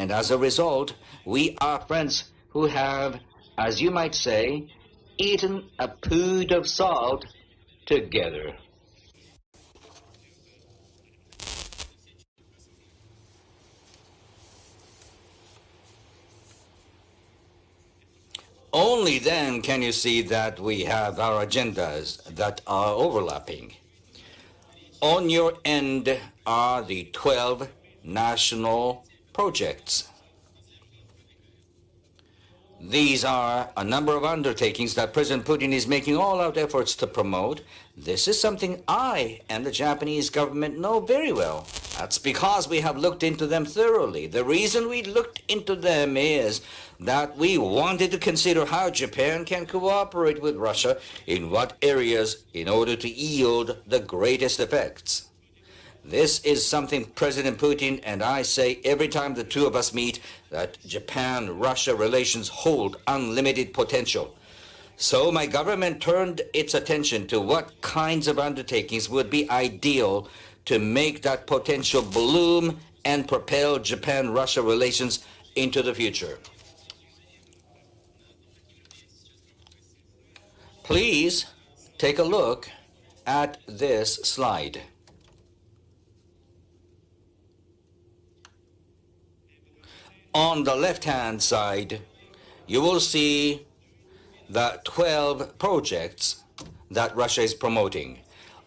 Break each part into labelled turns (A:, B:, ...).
A: And as a result, we are friends who have, as you might say, eaten a pood of salt together. Only then can you see that we have our agendas that are overlapping. On your end are the 12 national projects. These are a number of undertakings that President Putin is making all-out efforts to promote. This is something I and the Japanese government know very well. That's because we have looked into them thoroughly. The reason we looked into them is that we wanted to consider how Japan can cooperate with Russia in what areas in order to yield the greatest effects. This is something President Putin and I say every time the two of us meet, that Japan-Russia relations hold unlimited potential. So my government turned its attention to what kinds of undertakings would be ideal to make that potential bloom and propel Japan-Russia relations into the future. Please take a look at this slide. On the left-hand side, you will see the 12 projects that Russia is promoting.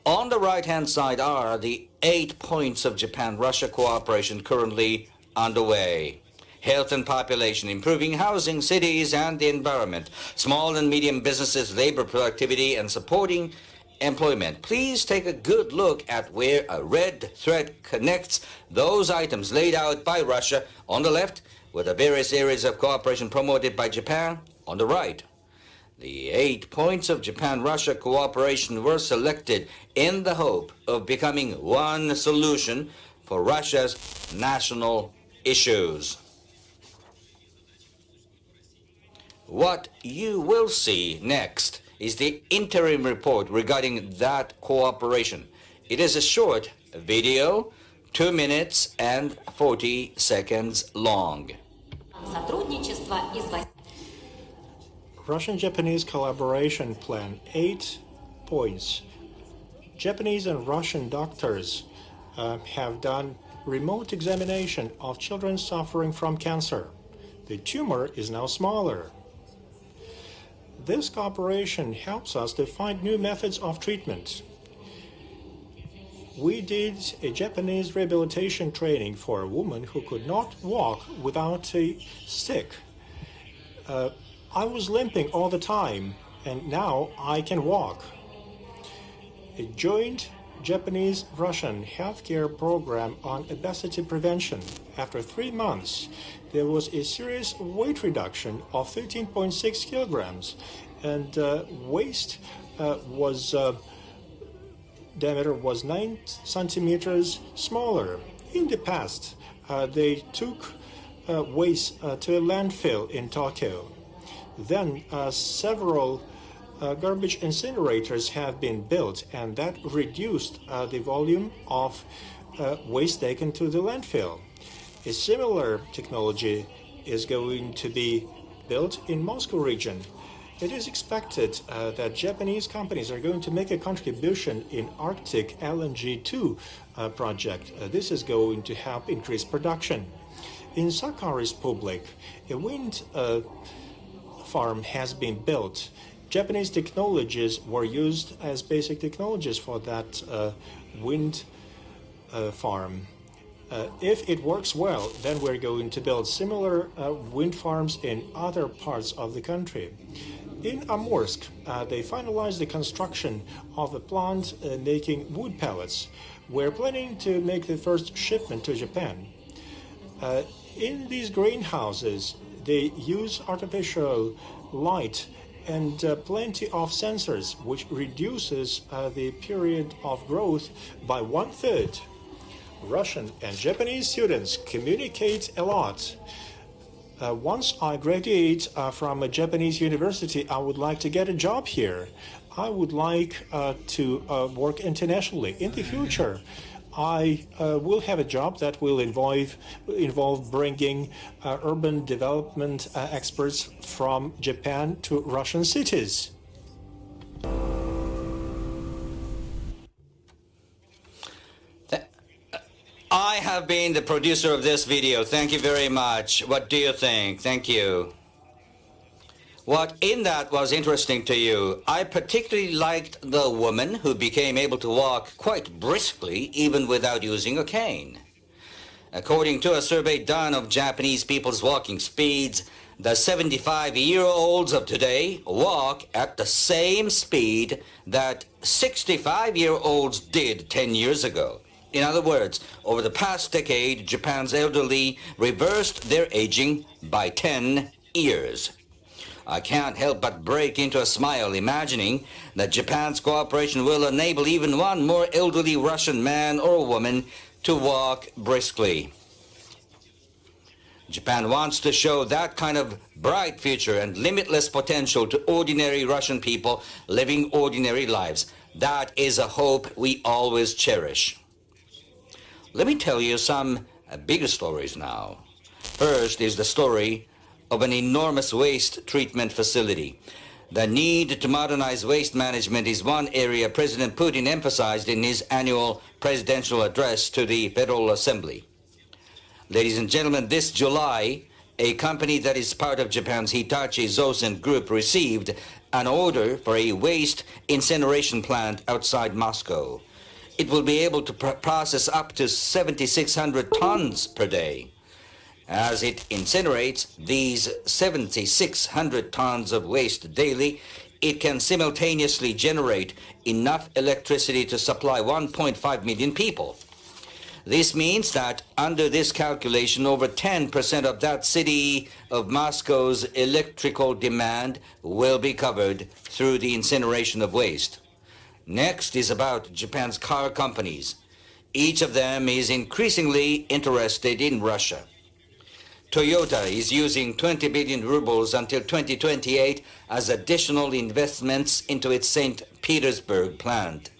A: On the right-hand side are the 8 points of Japan-Russia cooperation currently underway. Health and population, improving housing, cities, and the environment, small and medium businesses, labor productivity, and supporting employment. Please take a good look at where a red thread connects those items laid out by Russia on the left with the various areas of cooperation promoted by Japan on the right. The 8 points of Japan-Russia cooperation were selected in the hope of becoming one solution for Russia's national issues. What you will see next is the interim report regarding that cooperation. It is a short video, 2 minutes and 40 seconds long.
B: Russian-Japanese collaboration plan, 8 points. Japanese and Russian doctors have done remote examination of children suffering from cancer. The tumor is now smaller. This cooperation helps us to find new methods of treatment. We did a Japanese rehabilitation training for a woman who could not walk without a stick. I was limping all the time, and now I can walk. A joint Japanese-Russian healthcare program on obesity prevention. After 3 months, there was a serious weight reduction of 13.6 kilograms, and waist diameter was 9 centimeters smaller. In the past, they took waste to a landfill in Tokyo. Then several garbage incinerators have been built, and that reduced the volume of waste taken to the landfill. A similar technology is going to be built in Moscow region. It is expected that Japanese companies are going to make a contribution in Arctic LNG-2 project. This is going to help increase production. In Sakha Republic, a wind farm has been built. Japanese technologies were used as basic technologies for that wind farm. If it works well, then we're going to build similar wind farms in other parts of the country. In Amursk, they finalized the construction of a plant making wood pellets. We're planning to make the first shipment to Japan. In these greenhouses, they use artificial light and plenty of sensors, which reduces the period of growth by 1/3. Russian and Japanese students communicate a lot. Once I graduate from a Japanese university, I would like to get a job here. I would like to work internationally. In the future, I will have a job that will involve bringing urban development experts from Japan to Russian cities.
A: I have been the producer of this video. Thank you very much. What do you think? Thank you. What in that was interesting to you? I particularly liked the woman who became able to walk quite briskly even without using a cane. According to a survey done of Japanese people's walking speeds, the 75-year-olds of today walk at the same speed that 65-year-olds did 10 years ago. In other words, over the past decade, Japan's elderly reversed their aging by 10 years. I can't help but break into a smile imagining that Japan's cooperation will enable even one more elderly Russian man or woman to walk briskly. Japan wants to show that kind of bright future and limitless potential to ordinary Russian people living ordinary lives. That is a hope we always cherish. Let me tell you some bigger stories now. First is the story of an enormous waste treatment facility. The need to modernize waste management is one area President Putin emphasized in his annual presidential address to the Federal Assembly. Ladies and gentlemen, this July, a company that is part of Japan's Hitachi Zosen Group received an order for a waste incineration plant outside Moscow. It will be able to process up to 7,600 tons per day. As it incinerates these 7,600 tons of waste daily, it can simultaneously generate enough electricity to supply 1.5 million people. This means that under this calculation, over 10% of that city of Moscow's electrical demand will be covered through the incineration of waste. Next is about Japan's car companies. Each of them is increasingly interested in Russia. Toyota is using 20 billion rubles until 2028 as additional investments into its St. Petersburg plant.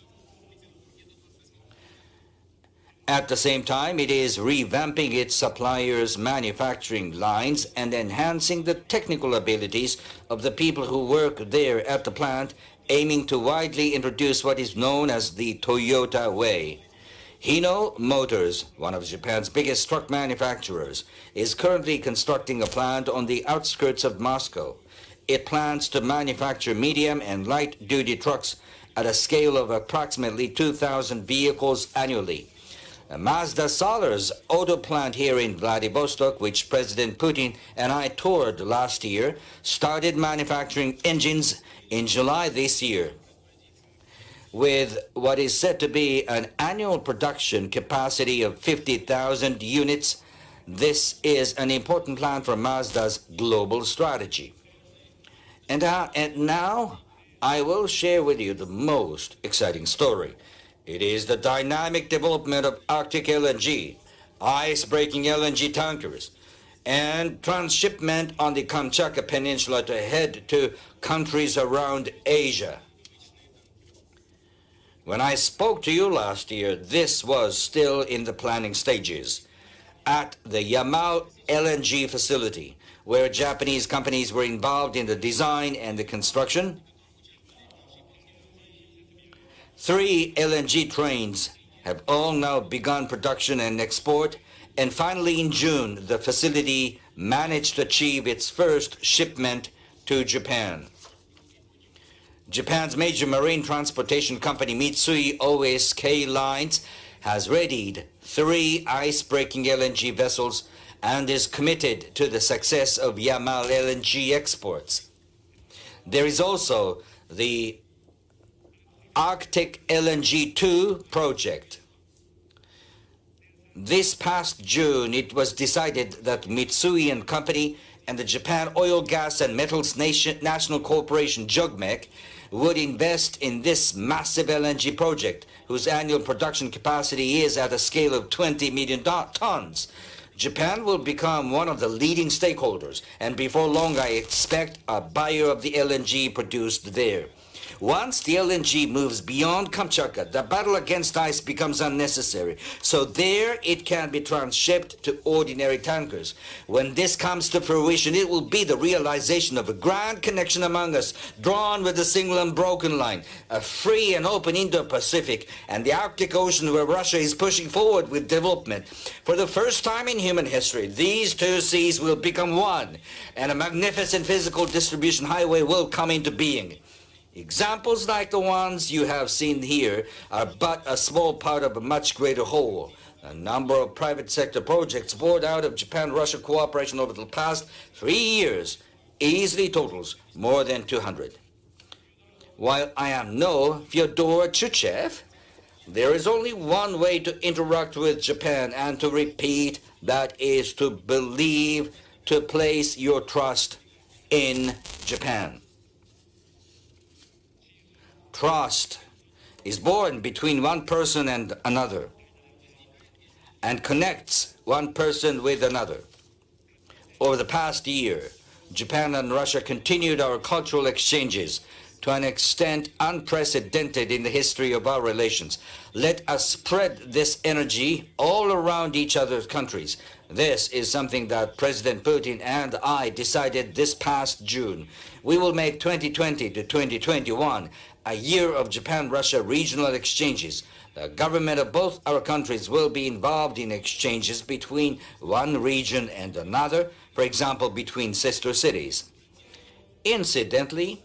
A: At the same time, it is revamping its suppliers' manufacturing lines and enhancing the technical abilities of the people who work there at the plant, aiming to widely introduce what is known as the Toyota Way. Hino Motors, one of Japan's biggest truck manufacturers, is currently constructing a plant on the outskirts of Moscow. It plans to manufacture medium and light-duty trucks at a scale of approximately 2,000 vehicles annually. Mazda Solar's auto plant here in Vladivostok, which President Putin and I toured last year, started manufacturing engines in July this year. With what is said to be an annual production capacity of 50,000 units, this is an important plan for Mazda's global strategy. And now I will share with you the most exciting story. It is the dynamic development of Arctic LNG, ice-breaking LNG tankers, and transshipment on the Kamchatka Peninsula to head to countries around Asia. When I spoke to you last year, this was still in the planning stages. At the Yamal LNG facility, where Japanese companies were involved in the design and the construction, 3 LNG trains have all now begun production and export, and finally in June, the facility managed to achieve its first shipment to Japan. Japan's major marine transportation company Mitsui O.S.K. Lines has readied 3 ice-breaking LNG vessels and is committed to the success of Yamal LNG exports. There is also the Arctic LNG 2 project. This past June, it was decided that Mitsui and Company and the Japan Oil, Gas and Metals National Corporation JOGMEC would invest in this massive LNG project, whose annual production capacity is at a scale of 20 million tons. Japan will become one of the leading stakeholders, and before long I expect a buyer of the LNG produced there. Once the LNG moves beyond Kamchatka, the battle against ice becomes unnecessary. So there it can be transshipped to ordinary tankers. When this comes to fruition, it will be the realization of a grand connection among us, drawn with a single unbroken line, a free and open Indo-Pacific, and the Arctic Ocean where Russia is pushing forward with development. For the first time in human history, these two seas will become one, and a magnificent physical distribution highway will come into being. Examples like the ones you have seen here are but a small part of a much greater whole. The number of private sector projects poured out of Japan-Russia cooperation over the past 3 years easily totals more than 200. While I am no Fyodor Chuchev, there is only one way to interact with Japan and to repeat, that is to believe, to place your trust in Japan. Trust is born between one person and another and connects one person with another. Over the past year, Japan and Russia continued our cultural exchanges to an extent unprecedented in the history of our relations. Let us spread this energy all around each other's countries. This is something that President Putin and I decided this past June. We will make 2020 to 2021 a year of Japan-Russia regional exchanges. The government of both our countries will be involved in exchanges between one region and another, for example, between sister cities. Incidentally,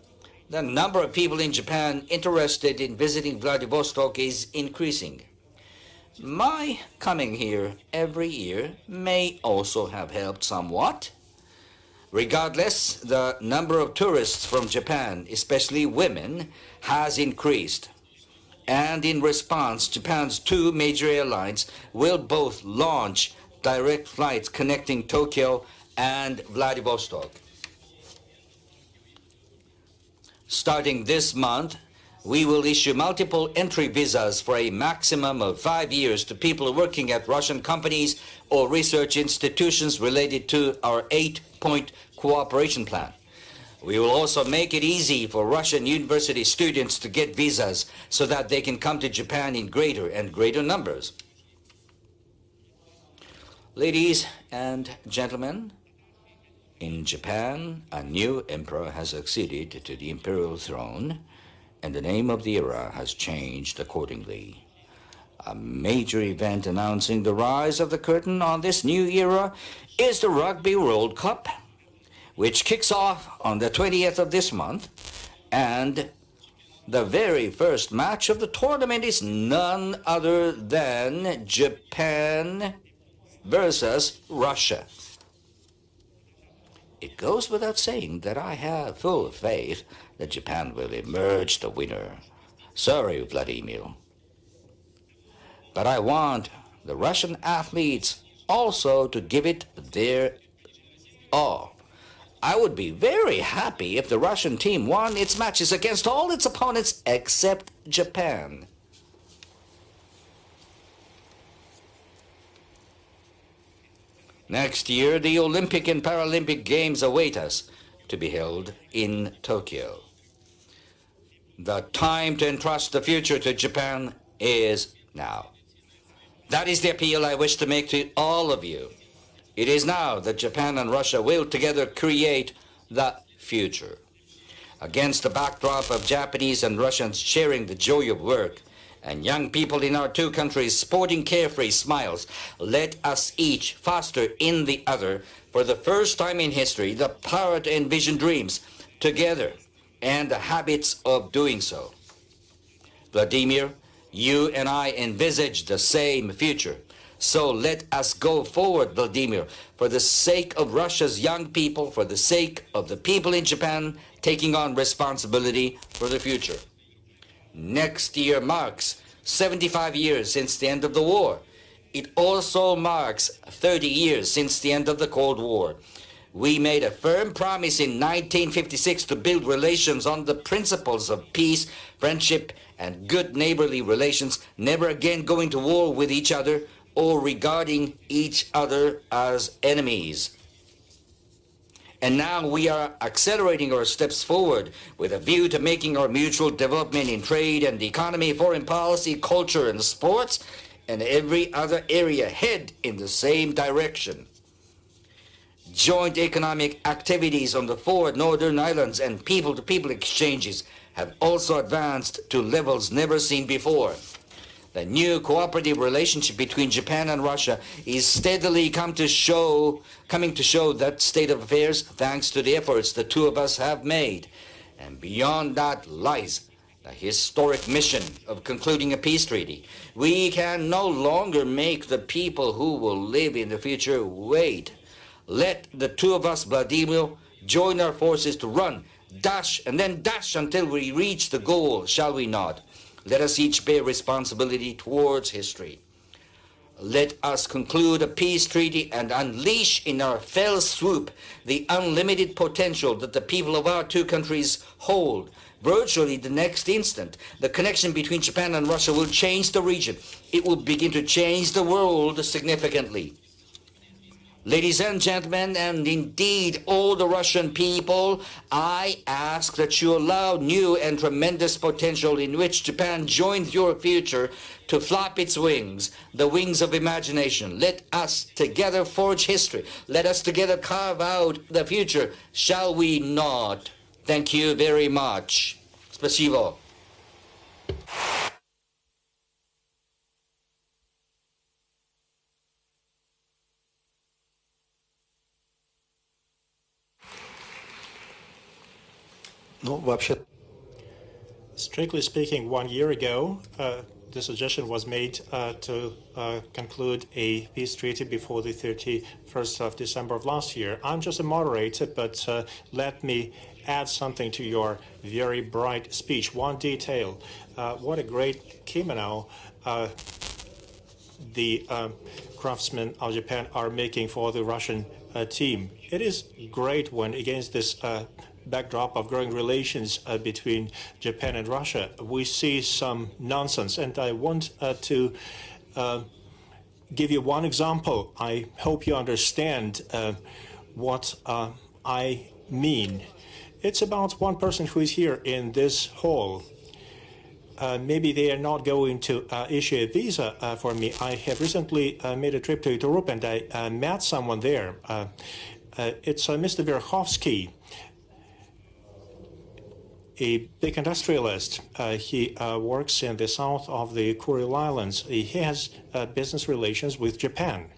A: the number of people in Japan interested in visiting Vladivostok is increasing. My coming here every year may also have helped somewhat. Regardless, the number of tourists from Japan, especially women, has increased. And in response, Japan's two major airlines will both launch direct flights connecting Tokyo and Vladivostok. Starting this month, we will issue multiple entry visas for a maximum of 5 years to people working at Russian companies or research institutions related to our 8-point cooperation plan. We will also make it easy for Russian university students to get visas so that they can come to Japan in greater and greater numbers. Ladies and gentlemen, in Japan, a new emperor has succeeded to the imperial throne, and the name of the era has changed accordingly. A major event announcing the rise of the curtain on this new era is the Rugby World Cup, which kicks off on the 20th of this month, and the very first match of the tournament is none other than Japan versus Russia. It goes without saying that I have full faith that Japan will emerge the winner. Sorry, Vladimir. But I want the Russian athletes also to give it their all. I would be very happy if the Russian team won its matches against all its opponents except Japan. Next year, the Olympic and Paralympic Games await us, to be held in Tokyo. The time to entrust the future to Japan is now. That is the appeal I wish to make to all of you. It is now that Japan and Russia will together create the future. Against the backdrop of Japanese and Russians sharing the joy of work, and young people in our two countries sporting carefree smiles, let us each foster in the other, for the first time in history, the power to envision dreams together and the habits of doing so. Vladimir, you and I envisage the same future. So let us go forward, Vladimir, for the sake of Russia's young people, for the sake of the people in Japan taking on responsibility for the future. Next year marks 75 years since the end of the war. It also marks 30 years since the end of the Cold War. We made a firm promise in 1956 to build relations on the principles of peace, friendship, and good neighborly relations, never again going to war with each other or regarding each other as enemies. And now we are accelerating our steps forward with a view to making our mutual development in trade and economy, foreign policy, culture and sports, and every other area head in the same direction. Joint economic activities on the four northern islands and people-to-people exchanges have also advanced to levels never seen before. The new cooperative relationship between Japan and Russia is steadily coming to show that state of affairs thanks to the efforts the two of us have made. And beyond that lies the historic mission of concluding a peace treaty. We can no longer make the people who will live in the future wait. Let the two of us, Vladimir, join our forces to run, dash, and then dash until we reach the goal, shall we not? Let us each bear responsibility towards history. Let us conclude a peace treaty and unleash in our fell swoop the unlimited potential that the people of our two countries hold. Virtually the next instant, the connection between Japan and Russia will change the region. It will begin to change the world significantly. Ladies and gentlemen, and indeed all the Russian people, I ask that you allow new and tremendous potential in which Japan joins your future to flap its wings, the wings of imagination. Let us together forge history. Let us together carve out the future, shall we not? Thank you very much. Спасибо.
C: Ну, вообще,
B: Strictly speaking, 1 year ago, the suggestion was made to conclude a peace treaty before the 31st of December of last year. I'm just a moderator, but let me add something to your very bright speech. One detail. What a great kimono the craftsmen of Japan are making for the Russian team. It is great when, against this backdrop of growing relations between Japan and Russia, we see some nonsense. And I want to give you one example. I hope you understand what I mean. It's about one person who is here in this hall. Maybe they are not going to issue a visa for me. I have recently made a trip to Europe and I met someone there. It's Mr. Verkhovsky, a big industrialist. He works in the south of the Kuril Islands. He has business relations with Japan.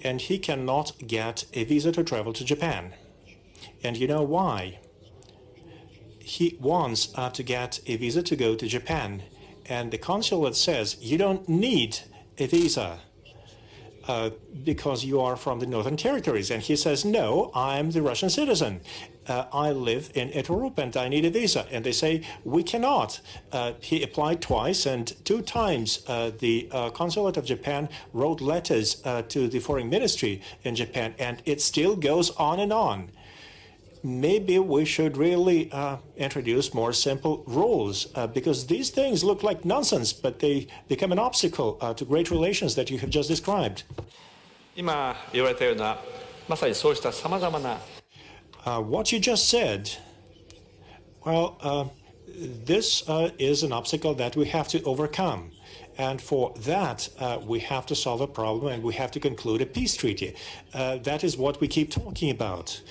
B: And he cannot get a visa to travel to Japan. And you know why? He wants to get a visa to go to Japan. And the consulate says, you don't need a visa because you are from the Northern Territories. And he says, no, I'm the Russian citizen. I live in Etorup and I need a visa. And they say, we cannot. He applied twice, and 2 times the consulate of Japan wrote letters to the foreign ministry in Japan, and it still goes on and on. Maybe we should really introduce more simple rules, because these things look like nonsense, but they become an obstacle to great relations that you have just described.
C: 今言われたような、まさにそうしたさまざまな
B: What you just said, well, this is an obstacle that we have to overcome. And for that, we have to solve a problem and we have to conclude a peace treaty. That is what we keep talking about.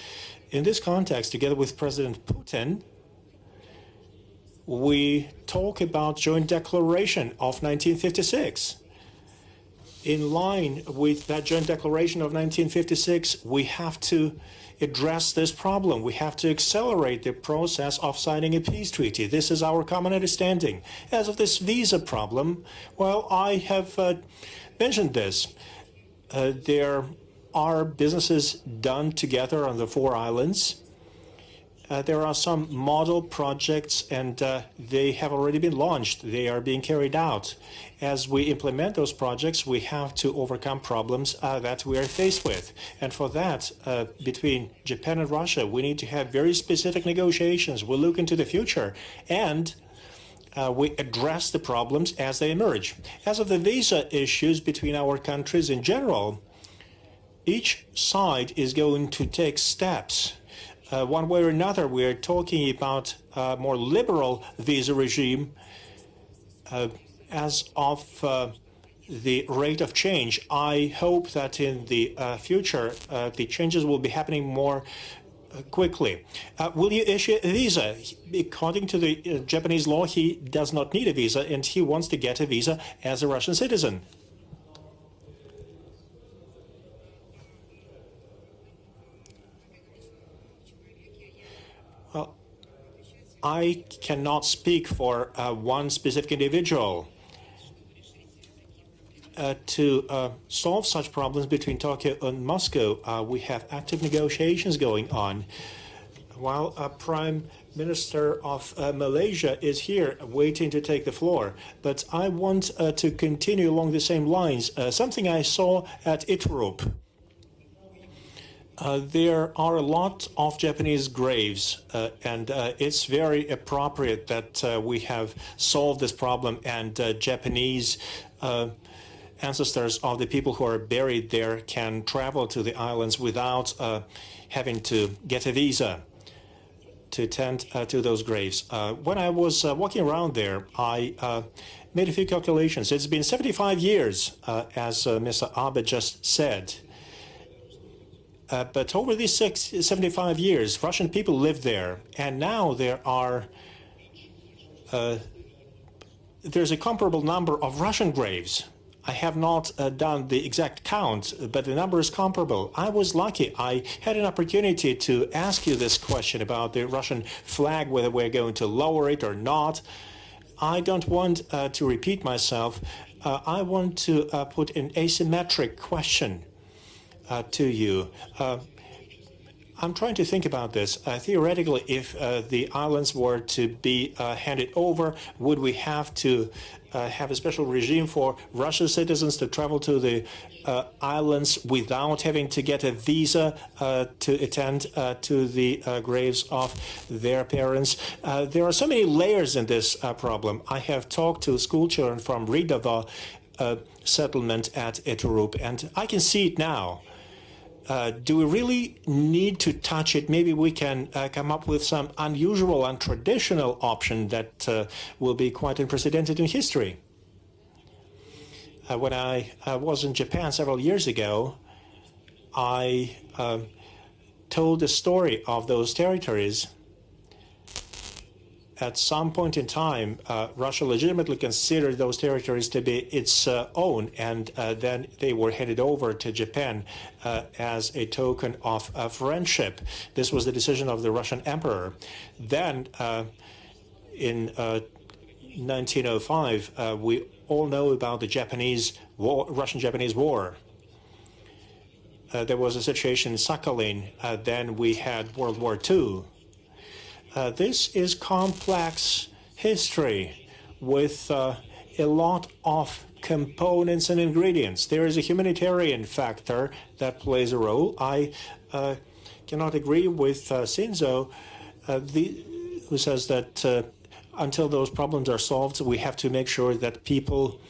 B: In this context, together with President Putin, we talk about joint declaration of 1956. In line with that joint declaration of 1956, we have to address this problem. We have to accelerate the process of signing a peace treaty. This is our common understanding. As of this visa problem, well, I have mentioned this. There are businesses done together on the 4 islands. There are some model projects, and they have already been launched. They are being carried out. As we implement those projects, we have to overcome problems that we are faced with. And for that, between Japan and Russia, we need to have very specific negotiations. We look into the future, and we address the problems as they emerge. As of the visa issues between our countries in general, each side is going to take steps. One way or another, we are talking about a more liberal visa regime as of the rate of change. I hope that in the future, the changes will be happening more quickly. Will you issue a visa? According to the Japanese law, he does not need a visa, and he wants to get a visa as a Russian citizen. Well, I cannot speak for one specific individual. To solve such problems between Tokyo and Moscow, we have active negotiations going on. While Prime Minister of Malaysia is here waiting to take the floor, but I want to continue along the same lines. Something I saw at Iturup. There are a lot of Japanese graves, and it's very appropriate that we have solved this problem, and Japanese ancestors of the people who are buried there can travel to the islands without having to get a visa to attend to those graves. When I was walking around there, I made a few calculations. It's been 75 years, as Mr. Abe just said. But over these 75 years, Russian people lived there, and now there's a comparable number of Russian graves. I have not done the exact count, but the number is comparable. I was lucky. I had an opportunity to ask you this question about the Russian flag, whether we're going to lower it or not. I don't want to repeat myself. I want to put an asymmetric question to you. I'm trying to think about this. Theoretically, if the islands were to be handed over, would we have to have a special regime for Russian citizens to travel to the islands without having to get a visa to attend to the graves of their parents? There are so many layers in this problem. I have talked to school children from Ridava settlement at Iturup, and I can see it now. Do we really need to touch it? Maybe we can come up with some unusual, untraditional option that will be quite unprecedented in history. When I was in Japan several years ago, I told the story of those territories. At some point in time, Russia legitimately considered those territories to be its own, and then they were handed over to Japan as a token of friendship. This was the decision of the Russian emperor. Then, in 1905, we all know about the Russian-Japanese War. There was a situation in Sakhalin. Then we had World War II. This is complex history with a lot of components and ingredients. There is a humanitarian factor that plays a role. I cannot agree with Shinzo, who says that until those problems are solved, we have to make sure that people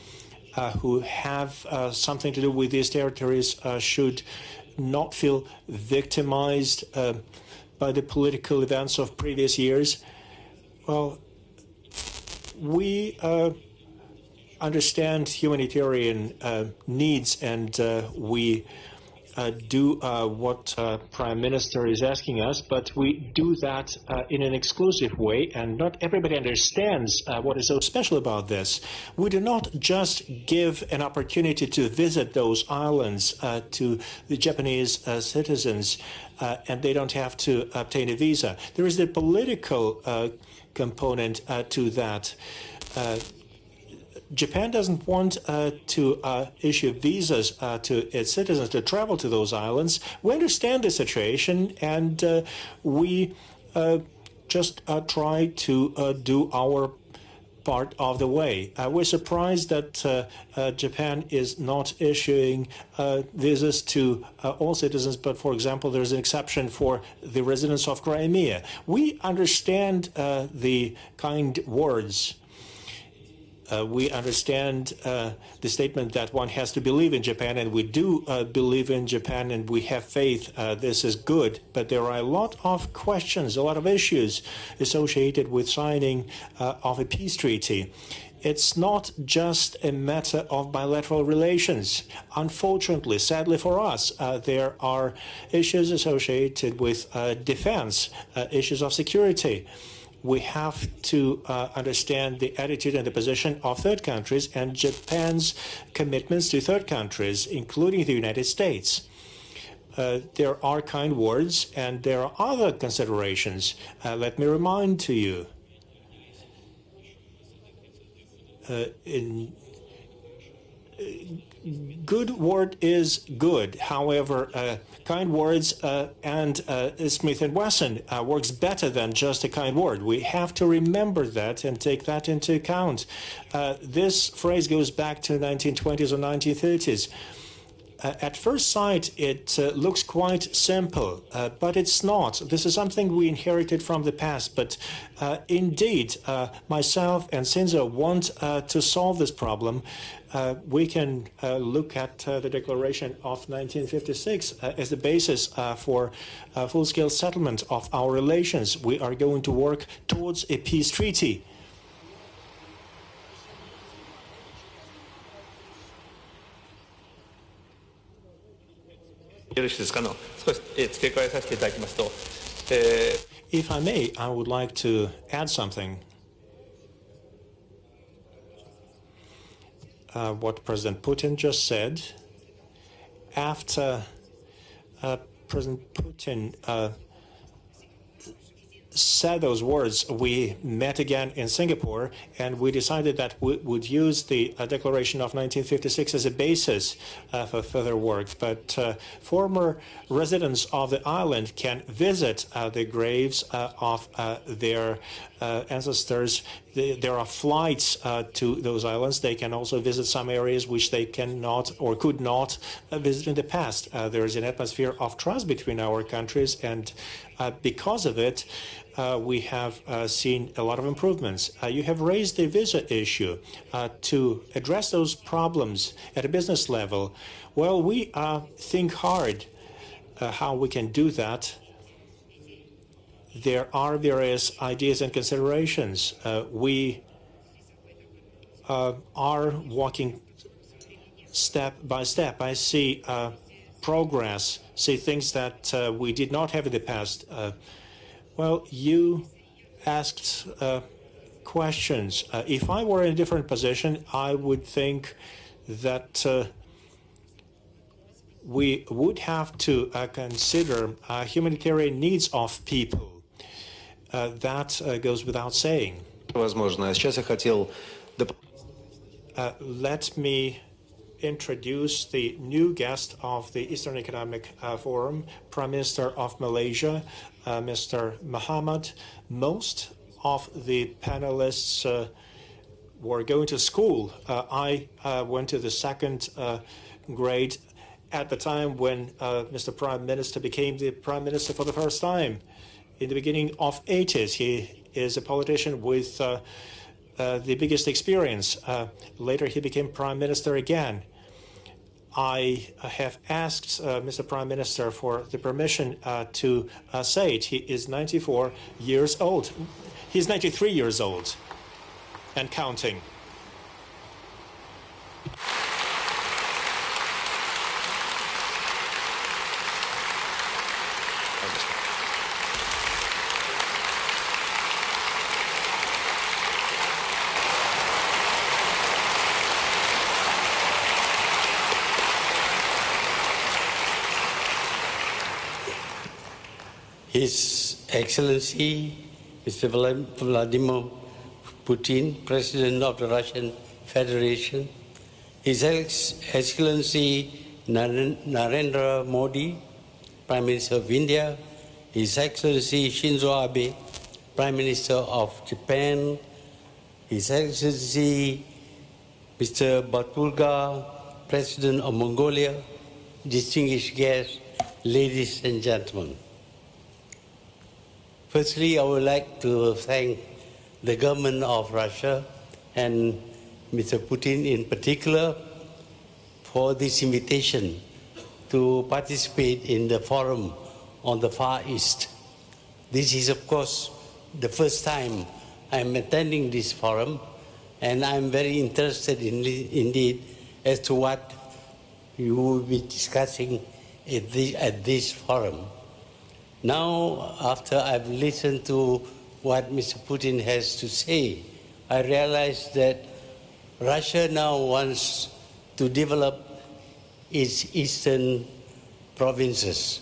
B: who have something to do with these territories should not feel victimized by the political events of previous years. Well, we understand humanitarian needs, and we do what Prime Minister is asking us, but we do that in an exclusive way, and not everybody understands what is so special about this. We do not just give an opportunity to visit those islands to the Japanese citizens, and they don't have to obtain a visa. There is the political component to that. Japan doesn't want to issue visas to its citizens to travel to those islands. We understand the situation, and we just try to do our part of the way. We're surprised that Japan is not issuing visas to all citizens, but for example, there's an exception for the residents of Crimea. We understand the kind words We understand the statement that one has to believe in Japan, and we do believe in Japan, and we have faith. This is good, but there are a lot of questions, a lot of issues associated with signing of a peace treaty. It's not just a matter of bilateral relations. Unfortunately, sadly for us, there are issues associated with defense, issues of security. We have to understand the attitude and the position of third countries and Japan's commitments to third countries, including the United States. There are kind words and there are other considerations. Let me remind to you, good word is good. However, kind words and Smith & Wesson works better than just a kind word. We have to remember that and take that into account. This phrase goes back to the 1920s or 1930s. At first sight, it looks quite simple, but it's not. This is something we inherited from the past. But indeed, myself and Shinzo want to solve this problem. We can look at the Declaration of 1956 as the basis for full-scale settlement of our relations. We are going to work towards a peace treaty.
C: If
B: I may, I would like to add something. What President Putin just said, after President Putin said those words, we met again in Singapore, and we decided that we would use the Declaration of 1956 as a basis for further work. But former residents of the island can visit the graves of their ancestors. There are flights to those islands. They can also visit some areas which they cannot or could not visit in the past. There is an atmosphere of trust between our countries, and because of it, we have seen a lot of improvements. You have raised the visa issue to address those problems at a business level. Well, we think hard how we can do that. There are various ideas and considerations. We are walking step by step. I see progress, see things that we did not have in the past. Well, you asked questions. If I were in a different position, I would think that we would have to consider humanitarian needs of people. That goes without saying. Let me introduce the new guest of the Eastern Economic Forum, Prime Minister of Malaysia, Mr. Muhammad. Most of the panelists were going to school. I went to the second grade at the time when Mr. Prime Minister became the Prime Minister for the first time. In the beginning of 80s, he is a politician with the biggest experience. Later, he became Prime Minister again. I have asked Mr. Prime Minister for the permission to say it. He is 94 years old. He's 93 years old and counting.
D: His Excellency Mr. Vladimir Putin, President of the Russian Federation, His Excellency Narendra Modi, Prime Minister of India, His Excellency Shinzo Abe, Prime Minister of Japan, His Excellency Mr. Batulga, President of Mongolia, distinguished guests, ladies and gentlemen. Firstly, I would like to thank the government of Russia and Mr. Putin in particular, for this invitation to participate in the forum on the Far East. This is, of course, the first time I'm attending this forum, and I'm very interested indeed as to what you will be discussing at this forum. Now, after I've listened to what Mr. Putin has to say, I realize that Russia now wants to develop its eastern provinces.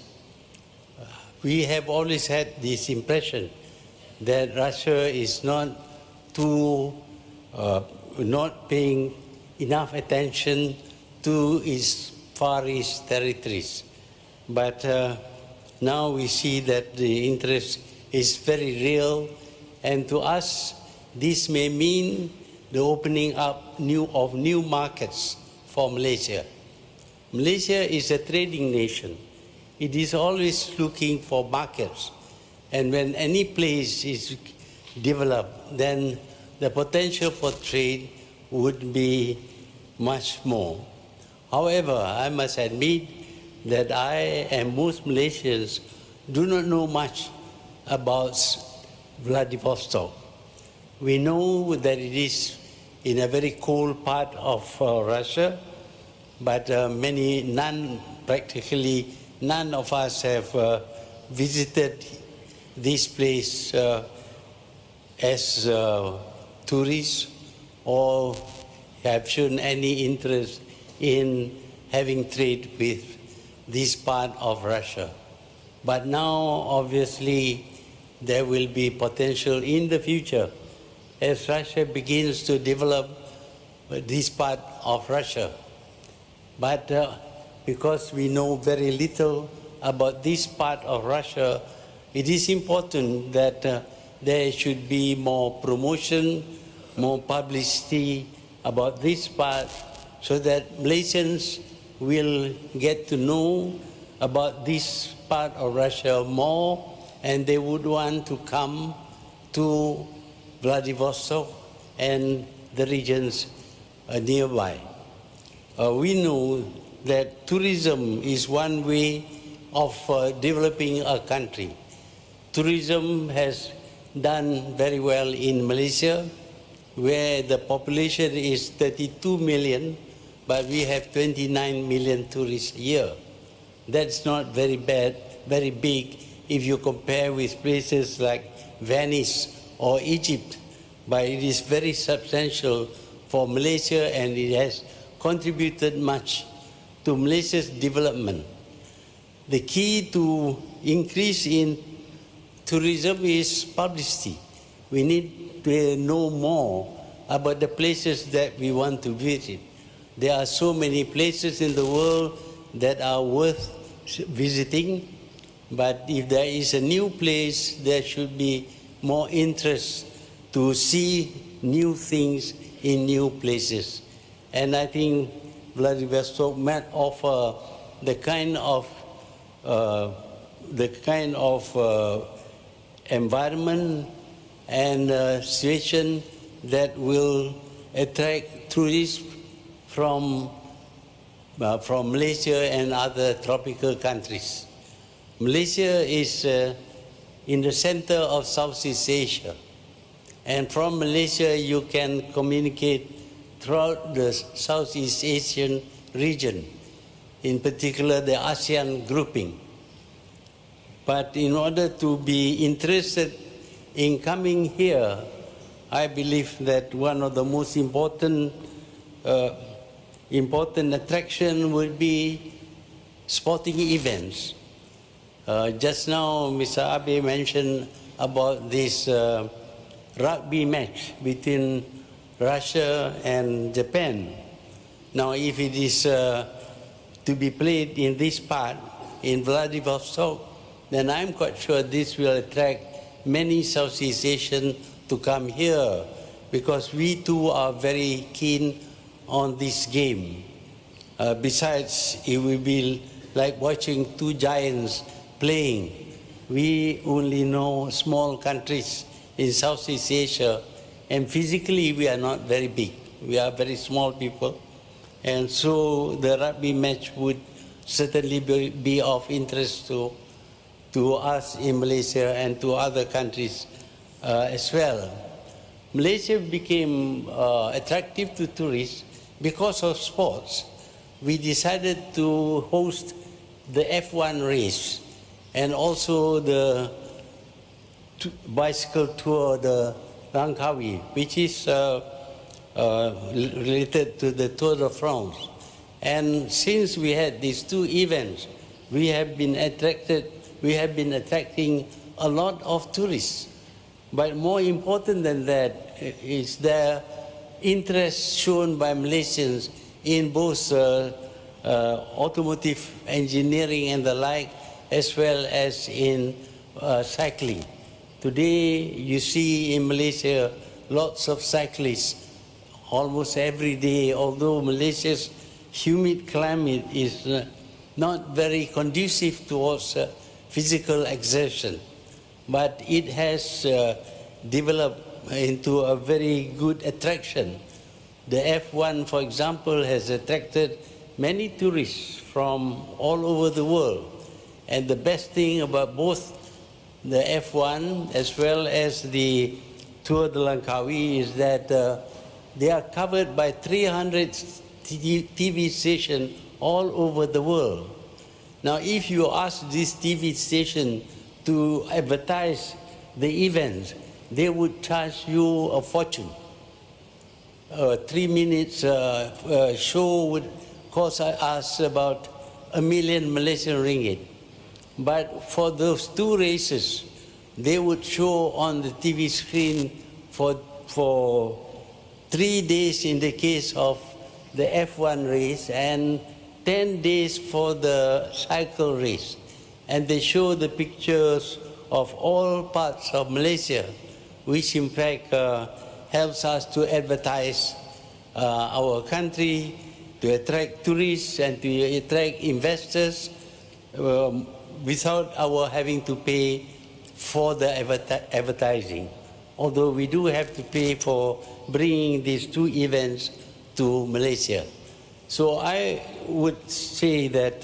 D: We have always had this impression that Russia is not paying enough attention to its Far East territories. But now we see that the interest is very real, and to us, this may mean the opening up of new markets for Malaysia. Malaysia is a trading nation. It is always looking for markets. And when any place is developed, then the potential for trade would be much more. However, I must admit that I and most Malaysians do not know much about Vladivostok. We know that it is in a very cold part of Russia, but practically none of us have visited this place as tourists or have shown any interest in having trade with this part of Russia. But now, obviously, there will be potential in the future as Russia begins to develop this part of Russia. But because we know very little about this part of Russia, it is important that there should be more promotion, more publicity about this part so that Malaysians will get to know about this part of Russia more, and they would want to come to Vladivostok and the regions nearby. We know that tourism is one way of developing a country. Tourism has done very well in Malaysia, where the population is 32 million, but we have 29 million tourists a year. That's not very bad, very big if you compare with places like Venice or Egypt, but it is very substantial for Malaysia, and it has contributed much to Malaysia's development. The key to increase in tourism is publicity. We need to know more about the places that we want to visit. There are so many places in the world that are worth visiting, but if there is a new place, there should be more interest to see new things in new places. And I think Vladivostok might offer the kind of environment and situation that will attract tourists from Malaysia and other tropical countries. Malaysia is in the center of Southeast Asia, and from Malaysia you can communicate throughout the Southeast Asian region, in particular the ASEAN grouping. But in order to be interested in coming here, I believe that one of the most important attraction will be sporting events. Just now, Mr. Abe mentioned about this rugby match between Russia and Japan. Now, if it is to be played in this part, in Vladivostok, then I'm quite sure this will attract many Southeast Asians to come here, because we too are very keen on this game. Besides, it will be like watching two giants playing. We only know small countries in Southeast Asia, and physically we are not very big. We are very small people. And so the rugby match would certainly be of interest to us in Malaysia and to other countries as well. Malaysia became attractive to tourists because of sports. We decided to host the F1 race and also the bicycle tour, the Langkawi, which is related to the Tour de France. And since we had these two events, we have been attracting a lot of tourists. But more important than that is the interest shown by Malaysians in both automotive engineering and the like, as well as in cycling. Today, you see in Malaysia lots of cyclists almost every day, although Malaysia's humid climate is not very conducive towards physical exertion. But it has developed into a very good attraction. The F1, for example, has attracted many tourists from all over the world. And the best thing about both the F1 as well as the Tour de Langkawi is that they are covered by 300 TV stations all over the world. Now, if you ask this TV station to advertise the events, they would charge you a fortune. A 3 minutes show would cost us about 1 million Malaysian ringgit. But for those two races, they would show on the TV screen for 3 days in the case of the F1 race and 10 days for the cycle race. And they show the pictures of all parts of Malaysia, which in fact helps us to advertise our country, to attract tourists and to attract investors without our having to pay for the advertising. Although we do have to pay for bringing these two events to Malaysia. So I would say that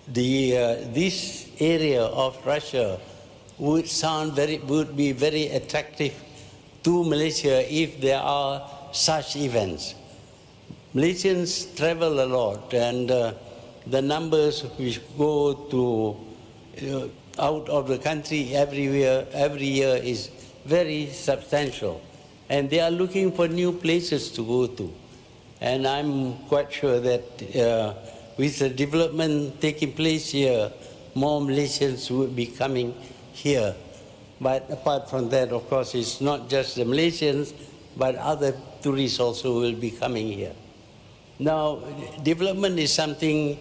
D: this area of Russia would be very attractive to Malaysia if there are such events. Malaysians travel a lot, and the numbers which go to out of the country every year is very substantial, and they are looking for new places to go to. And I'm quite sure that with the development taking place here, more Malaysians will be coming here. But apart from that, of course, it's not just the Malaysians, but other tourists also will be coming here. Now, development is something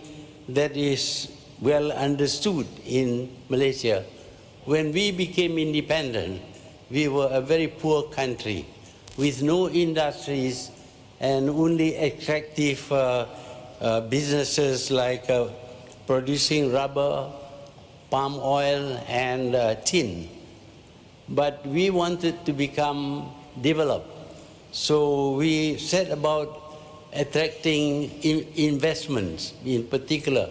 D: that is well understood in Malaysia. When we became independent, we were a very poor country with no industries and only extractive businesses like producing rubber, palm oil, and tin. But we wanted to become developed. So we set about attracting investments in particular.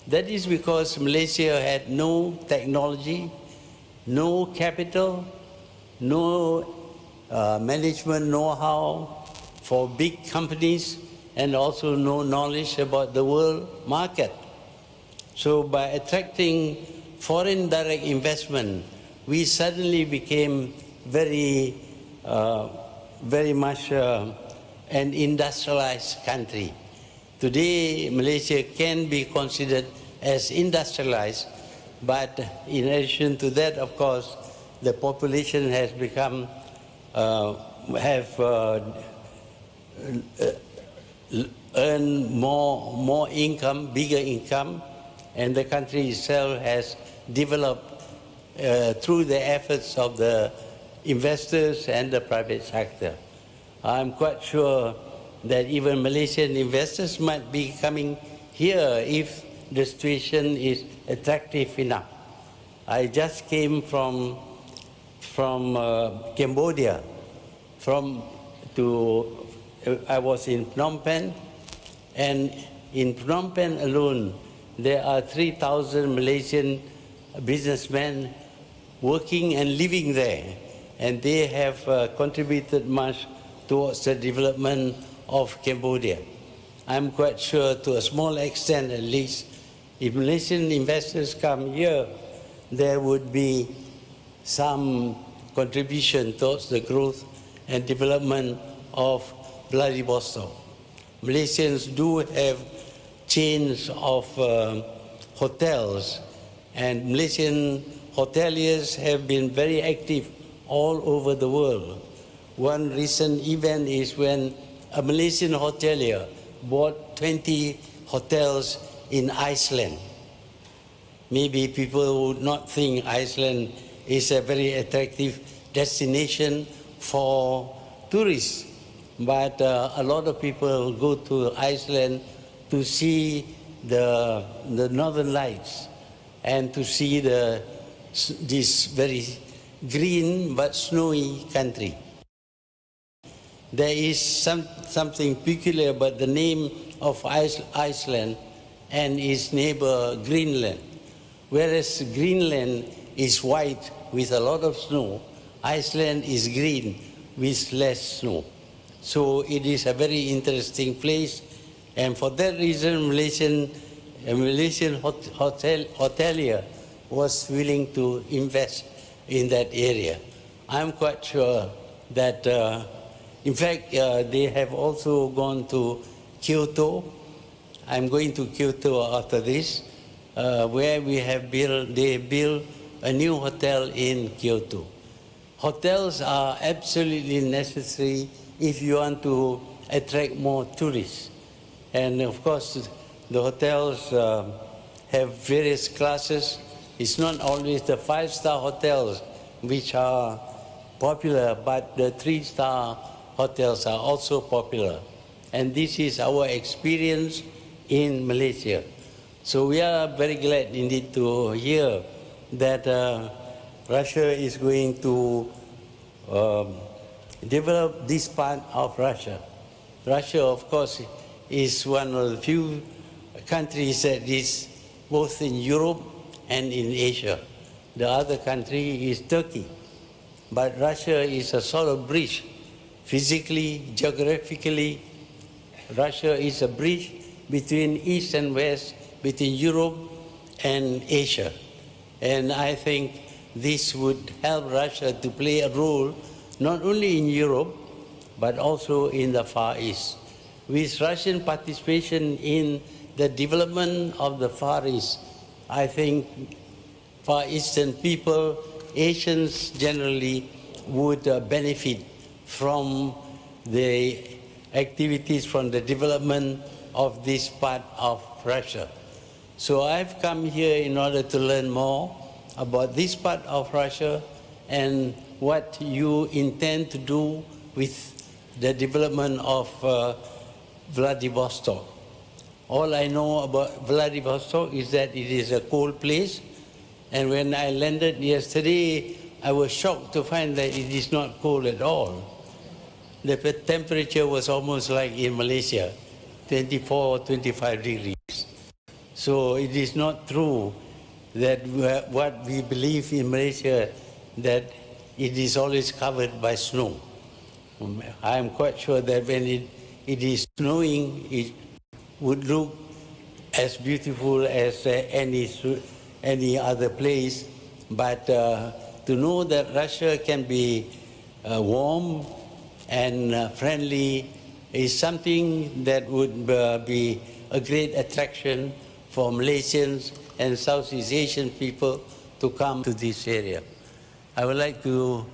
D: That is because Malaysia had no technology, no capital, no management know-how for big companies, and also no knowledge about the world market. So by attracting foreign direct investment, we suddenly became very much an industrialized country. Today, Malaysia can be considered as industrialized, but in addition to that, of course, the population has become, earn more income, bigger income, and the country itself has developed through the efforts of the investors and the private sector. I'm quite sure that even Malaysian investors might be coming here if the situation is attractive enough. I just came from Cambodia I was in Phnom Penh, and in Phnom Penh alone, there are 3,000 Malaysian businessmen working and living there, and they have contributed much towards the development of Cambodia. I'm quite sure, to a small extent at least, if Malaysian investors come here, there would be some contribution towards the growth and development of Vladivostok. Malaysians do have chains of hotels, and Malaysian hoteliers have been very active all over the world. One recent event is when a Malaysian hotelier bought 20 hotels in Iceland. Maybe people would not think Iceland is a very attractive destination for tourists, but a lot of people go to Iceland to see the northern lights and to see this very green but snowy country. There is something peculiar about the name of Iceland and its neighbor Greenland. Whereas Greenland is white with a lot of snow, Iceland is green with less snow. So it is a very interesting place, and for that reason, a Malaysian hotelier was willing to invest in that area. I'm quite sure that, in fact, they have also gone to Kyoto. I'm going to Kyoto after this, where they built a new hotel in Kyoto. Hotels are absolutely necessary if you want to attract more tourists. And of course, the hotels have various classes. It's not always the 5-star hotels which are popular, but the 3-star hotels are also popular. And this is our experience in Malaysia. So we are very glad indeed to hear that Russia is going to develop this part of Russia. Russia, of course, is one of the few countries that is both in Europe and in Asia. The other country is Turkey. But Russia is a sort of bridge. Physically, geographically, Russia is a bridge between East and West, between Europe and Asia. And I think this would help Russia to play a role not only in Europe, but also in the Far East. With Russian participation in the development of the Far East, I think Far Eastern people, Asians generally, would benefit from the activities, from the development of this part of Russia. So I've come here in order to learn more about this part of Russia and what you intend to do with the development of Vladivostok. All I know about Vladivostok is that it is a cold place, and when I landed yesterday, I was shocked to find that it is not cold at all. The temperature was almost like in Malaysia, 24 or 25 degrees. So it is not true that what we believe in Malaysia, that it is always covered by snow. I am quite sure that when it is snowing, it would look as beautiful as any other place. But to know that Russia can be warm and friendly is something that would be a great attraction for Malaysians and Southeast Asian people to come to this area. I would like to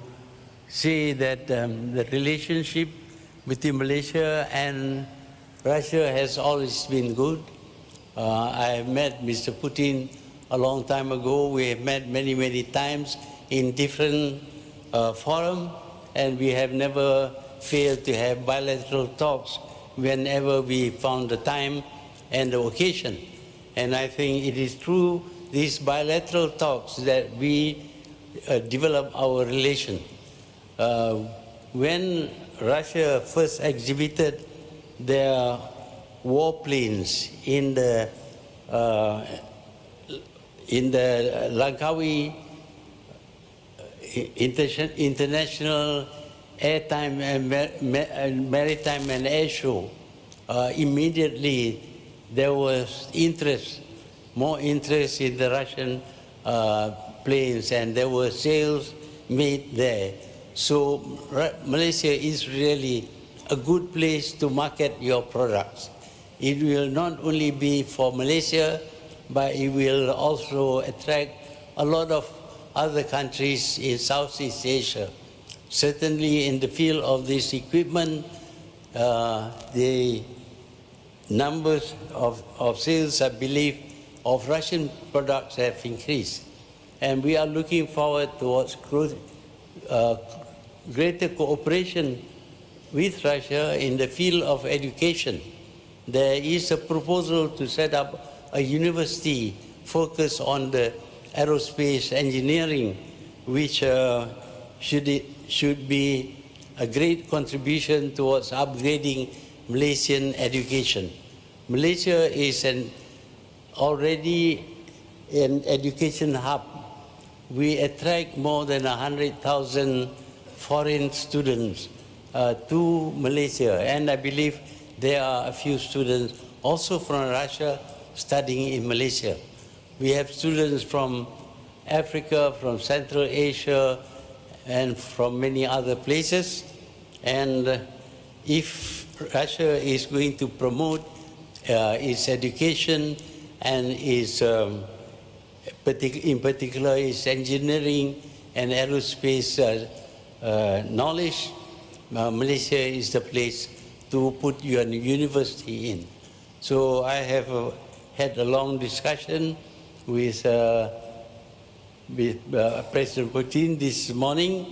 D: say that the relationship between Malaysia and Russia has always been good. I met Mr. Putin a long time ago. We have met many, many times in different forums, and we have never failed to have bilateral talks whenever we found the time and the occasion. And I think it is through these bilateral talks that we develop our relation. when Russia first exhibited their warplanes in the Langkawi International Airtime and Maritime and Air Show, immediately there was interest, more interest in the Russian planes, and there were sales made there. So Malaysia is really a good place to market your products. It will not only be for Malaysia, but it will also attract a lot of other countries in Southeast Asia. Certainly in the field of this equipment, the numbers of sales, I believe, of Russian products have increased. And we are looking forward towards greater cooperation with Russia in the field of education. There is a proposal to set up a university focused on the aerospace engineering, which should be a great contribution towards upgrading Malaysian education. Malaysia is already an education hub. We attract more than 100,000 foreign students to Malaysia, and I believe there are a few students also from Russia studying in Malaysia. We have students from Africa, from Central Asia, and from many other places. And if Russia is going to promote its education and its, in particular, its engineering and aerospace knowledge, Malaysia is the place to put your university in. So I have had a long discussion with President Putin this morning,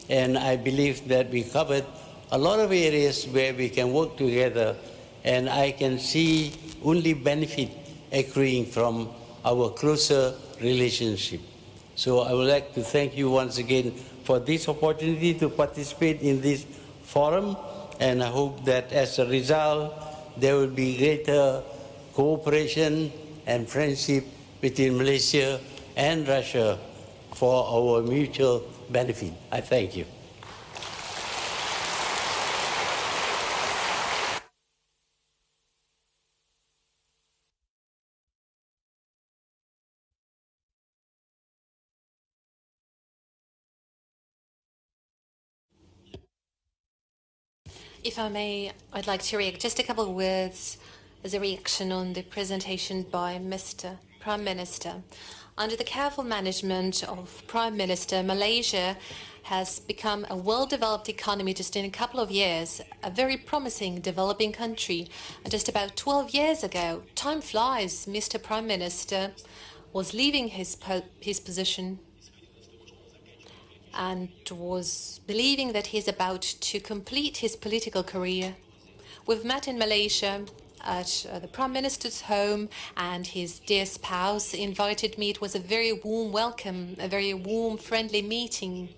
D: and I believe that we covered a lot of areas where we can work together, and I can see only benefit accruing from our closer relationship. So I would like to thank you once again for this opportunity to participate in this forum, and I hope that as a result there will be greater cooperation and friendship between Malaysia and Russia for our mutual benefit. I thank you.
E: If I may, I'd like to react just a couple of words as a reaction on the presentation by Mr. Prime Minister. Under the careful management of Prime Minister, Malaysia has become a well-developed economy just in a couple of years, a very promising developing country. And just about 12 years ago, time flies, Mr. Prime Minister was leaving his position and was believing that he's about to complete his political career. We've met in Malaysia at the Prime Minister's home, and his dear spouse invited me. It was a very warm welcome, a very warm, friendly meeting.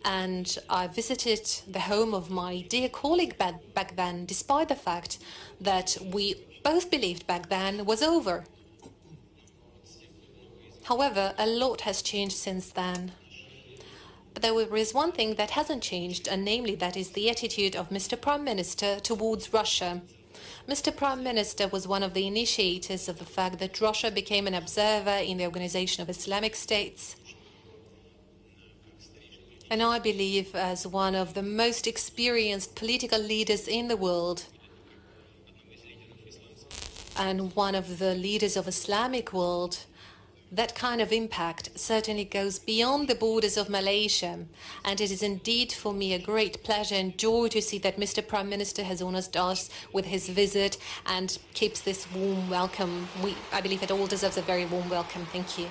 E: And I visited the home of my dear colleague back then, despite the fact that we both believed back then was over. However, a lot has changed since then. But there is one thing that hasn't changed, and namely that is the attitude of Mr. Prime Minister towards Russia. Mr. Prime Minister was one of the initiators of the fact that Russia became an observer in the Organization of Islamic States. And I believe, as one of the most experienced political leaders in the world, and one of the leaders of Islamic world, that kind of impact certainly goes beyond the borders of Malaysia, and it is indeed for me a great pleasure and joy to see that Mr. Prime Minister has honoured us with his visit and keeps this warm welcome. I believe it all deserves a very warm welcome. Thank you.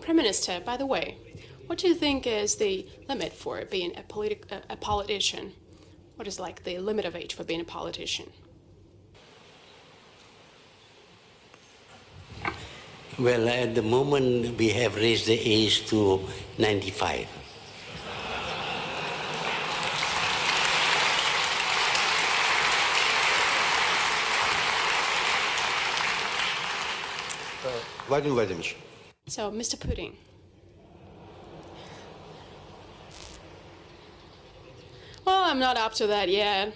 F: Prime Minister, by the way, what do you think is the limit for being a politician? What is like the limit of age for being a politician?
D: Well, at the moment, we have raised the age to 95.
G: Vladimir Vladimirovich.
F: So, Mr. Putin, well, I'm not up to that yet.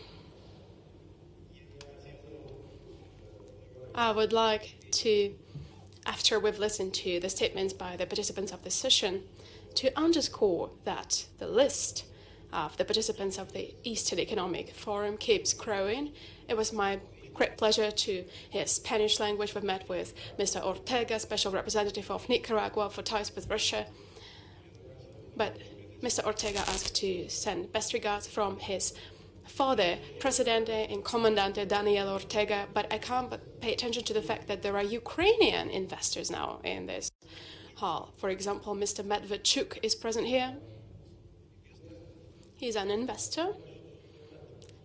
F: I would like to, after we've listened to the statements by the participants of this session, to underscore that the list of the participants of the Eastern Economic Forum keeps growing. It was my great pleasure to hear Spanish language. We've met with Mr. Ortega, Special Representative of Nicaragua for ties with Russia. But Mr. Ortega asked to send best regards from his father, Presidente and Comandante Daniel Ortega, but I can't but pay attention to the fact that there are Ukrainian investors now in this hall. For example, Mr. Medvedchuk is present here. He's an investor.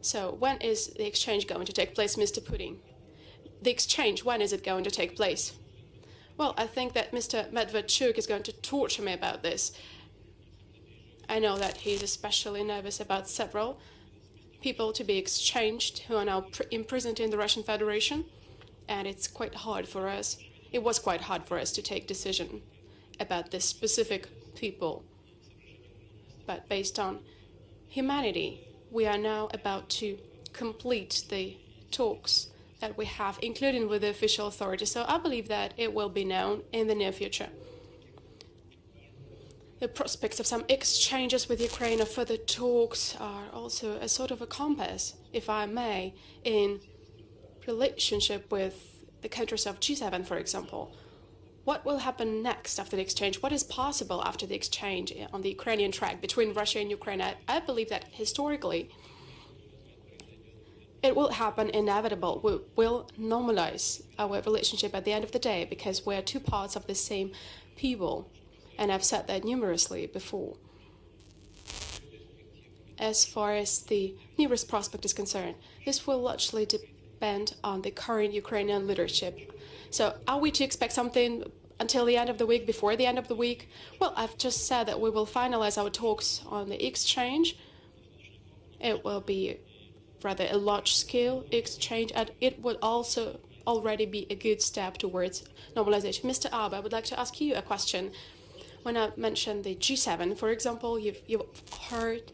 F: So when is the exchange going to take place, Mr. Putin? The exchange, when is it going to take place? Well, I think that Mr. Medvedchuk is going to torture me about this. I know that he's especially nervous about several people to be exchanged who are now imprisoned in the Russian Federation, and it's quite hard for us. It was quite hard for us to take decision about this specific people. But based on humanity, we are now about to complete the talks that we have, including with the official authorities. So I believe that it will be known in the near future. The prospects of some exchanges with Ukraine or further talks are also a sort of a compass, if I may, in relationship with the countries of G7, for example. What will happen next after the exchange? What is possible after the exchange on the Ukrainian track between Russia and Ukraine? I believe that historically it will happen inevitable. We will normalize our relationship at the end of the day because we're two parts of the same people. And I've said that numerously before. As far as the nearest prospect is concerned, this will largely depend on the current Ukrainian leadership. So are we to expect something until the end of the week, before the end of the week? Well, I've just said that we will finalize our talks on the exchange. It will be rather a large-scale exchange, and it would also already be a good step towards normalization. Mr. Abe, I would like to ask you a question. When I mentioned the G7, for example, you've heard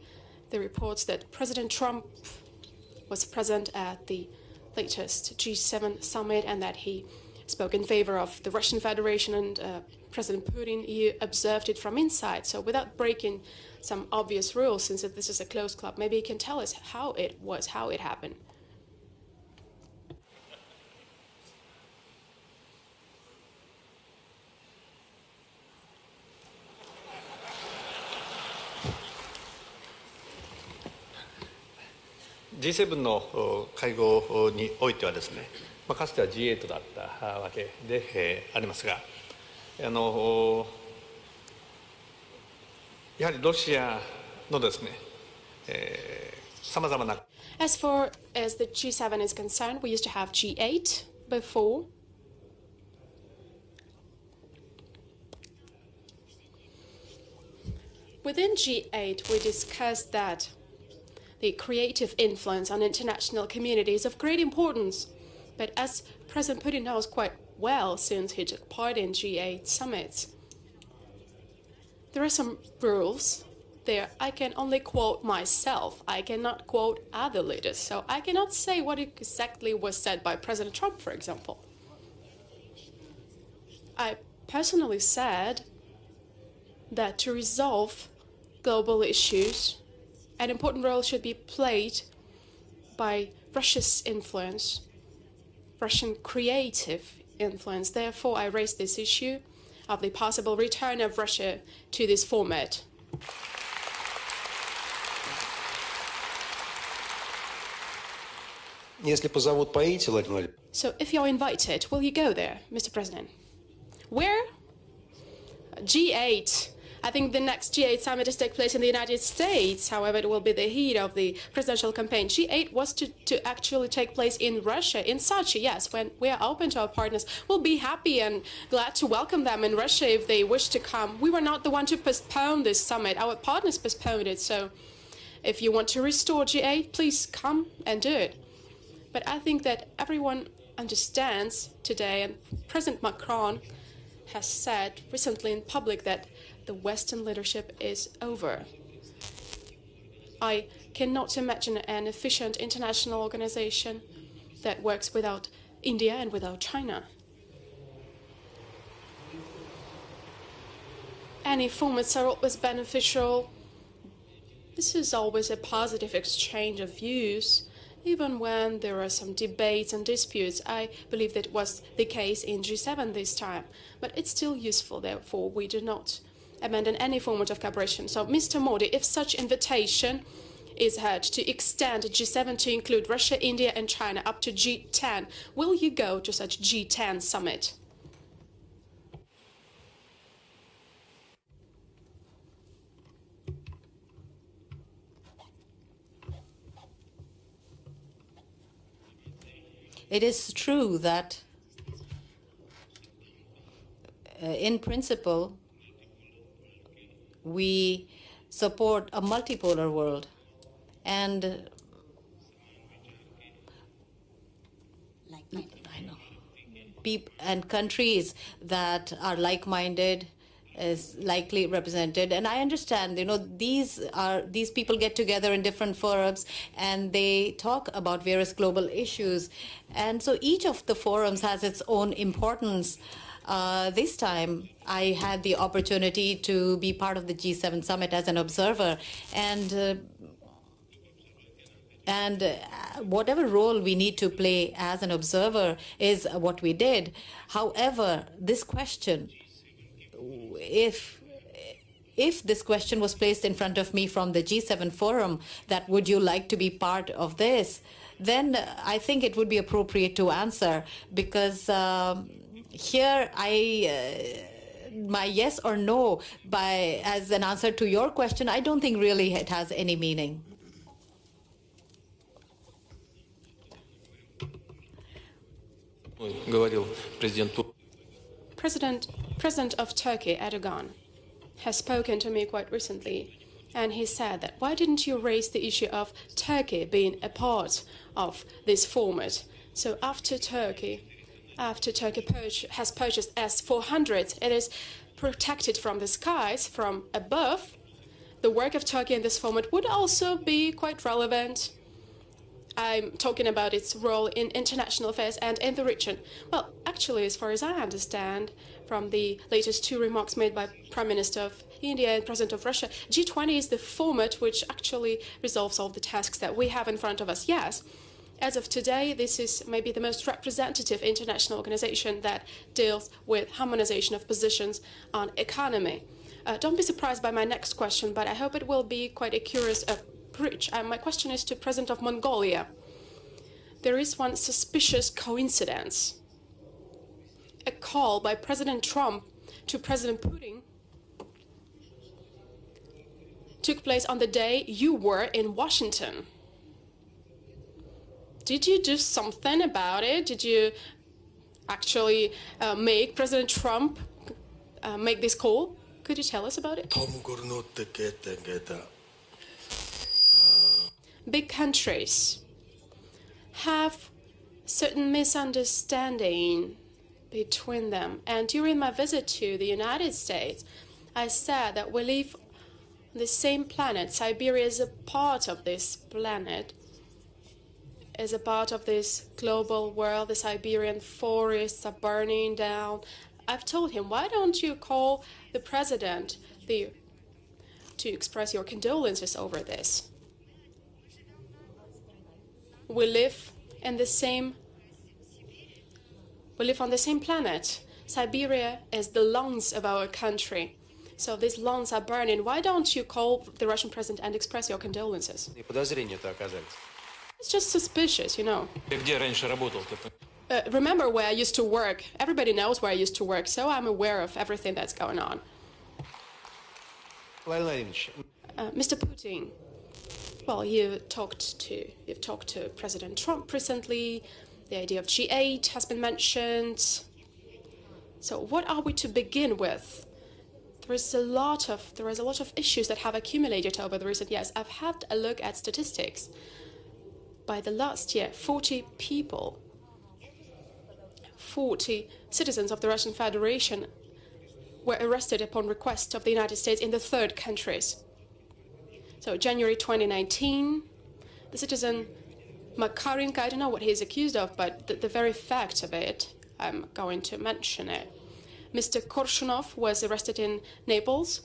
F: the reports that President Trump was present at the latest G7 summit and that he spoke in favor of the Russian Federation and President Putin. You observed it from inside. So without breaking some obvious rules, since this is a closed club, maybe you can tell us how it was, how it happened.
C: G7 の会合においてはですね、かつては G8 だったわけでありますが、やはりロシアのですね、さまざまな
F: As far as the G7 is concerned, we used to have G8 before. Within G8, we discussed that the creative influence on international community is of great importance. But as President Putin knows quite well since he took part in G8 summits, there are some rules there. I can only quote myself. I cannot quote other leaders. So I cannot say what exactly was said by President Trump, for example. I personally said that to resolve global issues, an important role should be played by Russia's influence, Russian creative influence. Therefore, I raised this issue of the possible return of Russia to this format.
G: Если позовут, поедете, Владимир Владимирович?
F: So if you're invited, will you go there, Mr. President? Where? G8. I think the next G8 summit is take place in the United States. However, it will be the heat of the presidential campaign. G8 was to actually take place in Russia, in Sochi. Yes, when we are open to our partners, we'll be happy and glad to welcome them in Russia if they wish to come. We were not the one to postpone this summit. Our partners postponed it. So if you want to restore G8, please come and do it. But I think that everyone understands today, and President Macron has said recently in public that the Western leadership is over. I cannot imagine an efficient international organization that works without India and without China. Any formats are always beneficial. This is always a positive exchange of views, even when there are some debates and disputes. I believe that was the case in G7 this time, but it's still useful, therefore we do not abandon any format of cooperation. So, Mr. Modi, if such invitation is heard to extend G7 to include Russia, India and China up to G10, will you go to such G10 summit?
H: It is true that in principle, we support a multipolar world, and and countries that are like-minded is likely represented. And I understand, these people get together in different forums and they talk about various global issues. And so each of the forums has its own importance. This time, I had the opportunity to be part of the G7 summit as an observer, and whatever role we need to play as an observer is what we did. However, this question, if this question was placed in front of me from the G7 forum, that would you like to be part of this, then I think it would be appropriate to answer, because here my yes or no as an answer to your question, I don't think really it has any meaning.
F: President of Turkey, Erdogan, has spoken to me quite recently, and he said that why didn't you raise the issue of Turkey being a part of this format? So after Turkey has purchased S-400, it is protected from the skies, from above. The work of Turkey in this format would also be quite relevant. I'm talking about its role in international affairs and in the region. Well, actually, as far as I understand, from the latest two remarks made by Prime Minister of India and President of Russia, G20 is the format which actually resolves all the tasks that we have in front of us. Yes, as of today, this is maybe the most representative international organization that deals with harmonization of positions on economy. Don't be surprised by my next question, but I hope it will be quite a curious approach. My question is to President of Mongolia. There is one suspicious coincidence. A call by President Trump to President Putin took place on the day you were in Washington. Did you do something about it? Did you actually make President Trump make this call? Could you tell us about it? Big countries have certain misunderstanding between them. And during my visit to the United States, I said that we live on the same planet. Siberia is a part of this planet, is a part of this global world. The Siberian forests are burning down. I've told him, why don't you call the president to express your condolences over this? We live on the same planet. Siberia is the lungs of our country. So these lungs are burning. Why don't you call the Russian president and express your condolences? It's just suspicious, Remember where I used to work. Everybody knows where I used to work, so I'm aware of everything that's going on.
G: Vladimir Vladimirovich,
F: Mr. Putin, well, you've talked to President Trump recently. The idea of G8 has been mentioned. So what are we to begin with? There is a lot of issues that have accumulated over the recent years. I've had a look at statistics. By the last year, 40 citizens of the Russian Federation were arrested upon request of the United States in the third countries. So January 2019, the citizen Makarenko, I don't know what he's accused of, but the very fact of it, I'm going to mention it. Mr. Korshunov was arrested in Naples.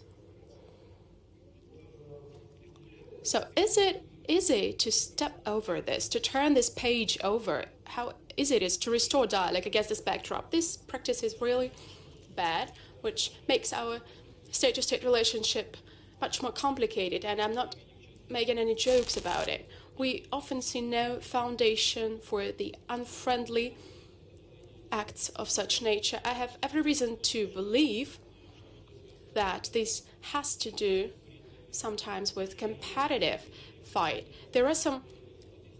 F: So is it easy to step over this, to turn this page over? How easy it is to restore dialogue against this backdrop? This practice is really bad, which makes our state-to-state relationship much more complicated, and I'm not making any jokes about it. We often see no foundation for the unfriendly acts of such nature. I have every reason to believe that this has to do sometimes with competitive fight. There are some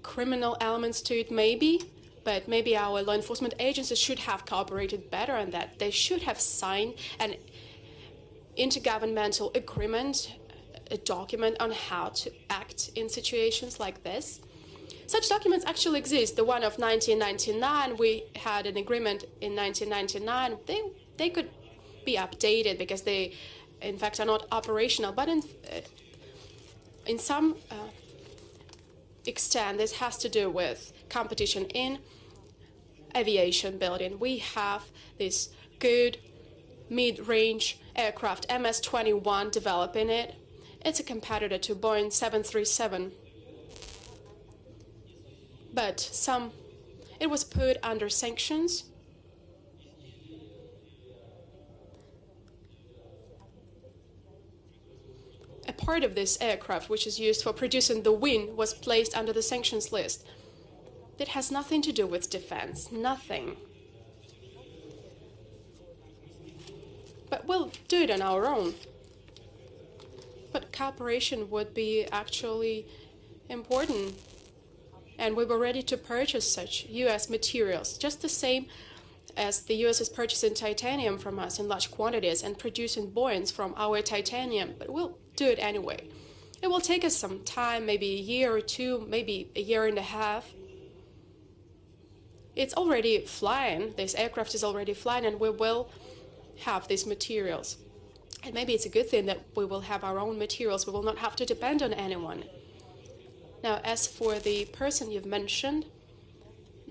F: criminal elements to it, maybe, but maybe our law enforcement agencies should have cooperated better on that. They should have signed an intergovernmental agreement, a document on how to act in situations like this. Such documents actually exist. The one of 1999, we had an agreement in 1999. They could be updated because they, in fact, are not operational. But in some extent, this has to do with competition in aviation building. We have this good mid-range aircraft, MS-21, developing it. It's a competitor to Boeing 737. But it was put under sanctions. A part of this aircraft, which is used for producing the wing, was placed under the sanctions list. That has nothing to do with defense, nothing. But we'll do it on our own. But cooperation would be actually important. And we were ready to purchase such U.S. materials, just the same as the U.S. is purchasing titanium from us in large quantities and producing Boeings from our titanium. But we'll do it anyway. It will take us some time, maybe a year or two, maybe a year and a half. It's already flying. This aircraft is already flying, and we will have these materials. And maybe it's a good thing that we will have our own materials. We will not have to depend on anyone. Now, as for the person you've mentioned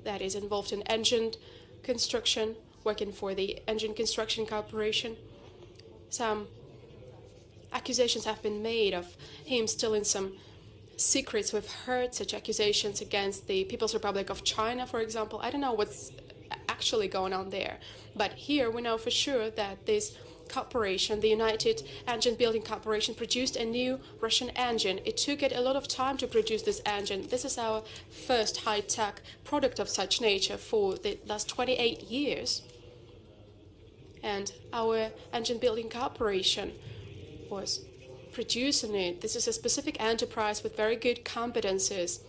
F: that is involved in engine construction, working for the Engine Construction Corporation, some accusations have been made of him stealing some secrets. We've heard such accusations against the People's Republic of China, for example. I don't know what's actually going on there. But here we know for sure that this corporation, the United Engine Building Corporation, produced a new Russian engine. It took it a lot of time to produce this engine. This is our first high-tech product of such nature for the last 28 years. And our Engine Building Corporation was producing it. This is a specific enterprise with very good competences,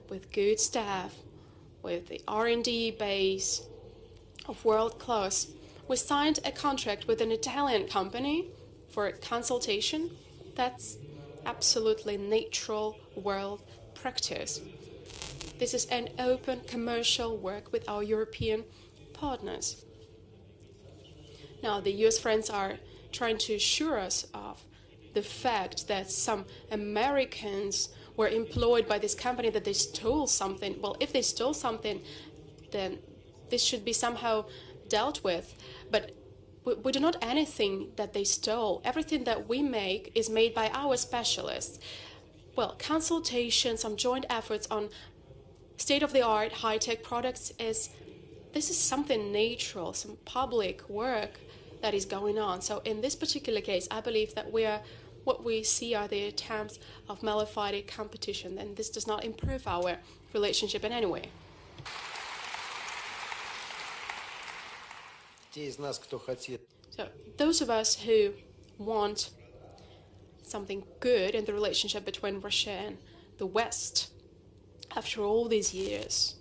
F: with good staff, with the R&D base of world class. We signed a contract with an Italian company for consultation. That's absolutely natural world practice. This is an open commercial work with our European partners. Now, the US friends are trying to assure us of the fact that some Americans were employed by this company, that they stole something. Well, if they stole something, then this should be somehow dealt with. But we do not anything that they stole. Everything that we make is made by our specialists. Well, consultation, some joint efforts on state-of-the-art high-tech products this is something natural, some public work that is going on. So in this particular case, I believe that what we see are the attempts of malafide competition, and this does not improve our relationship in any way.
G: Те из нас, кто хотел.
F: So those of us who want something good in the relationship between Russia and the West after all these years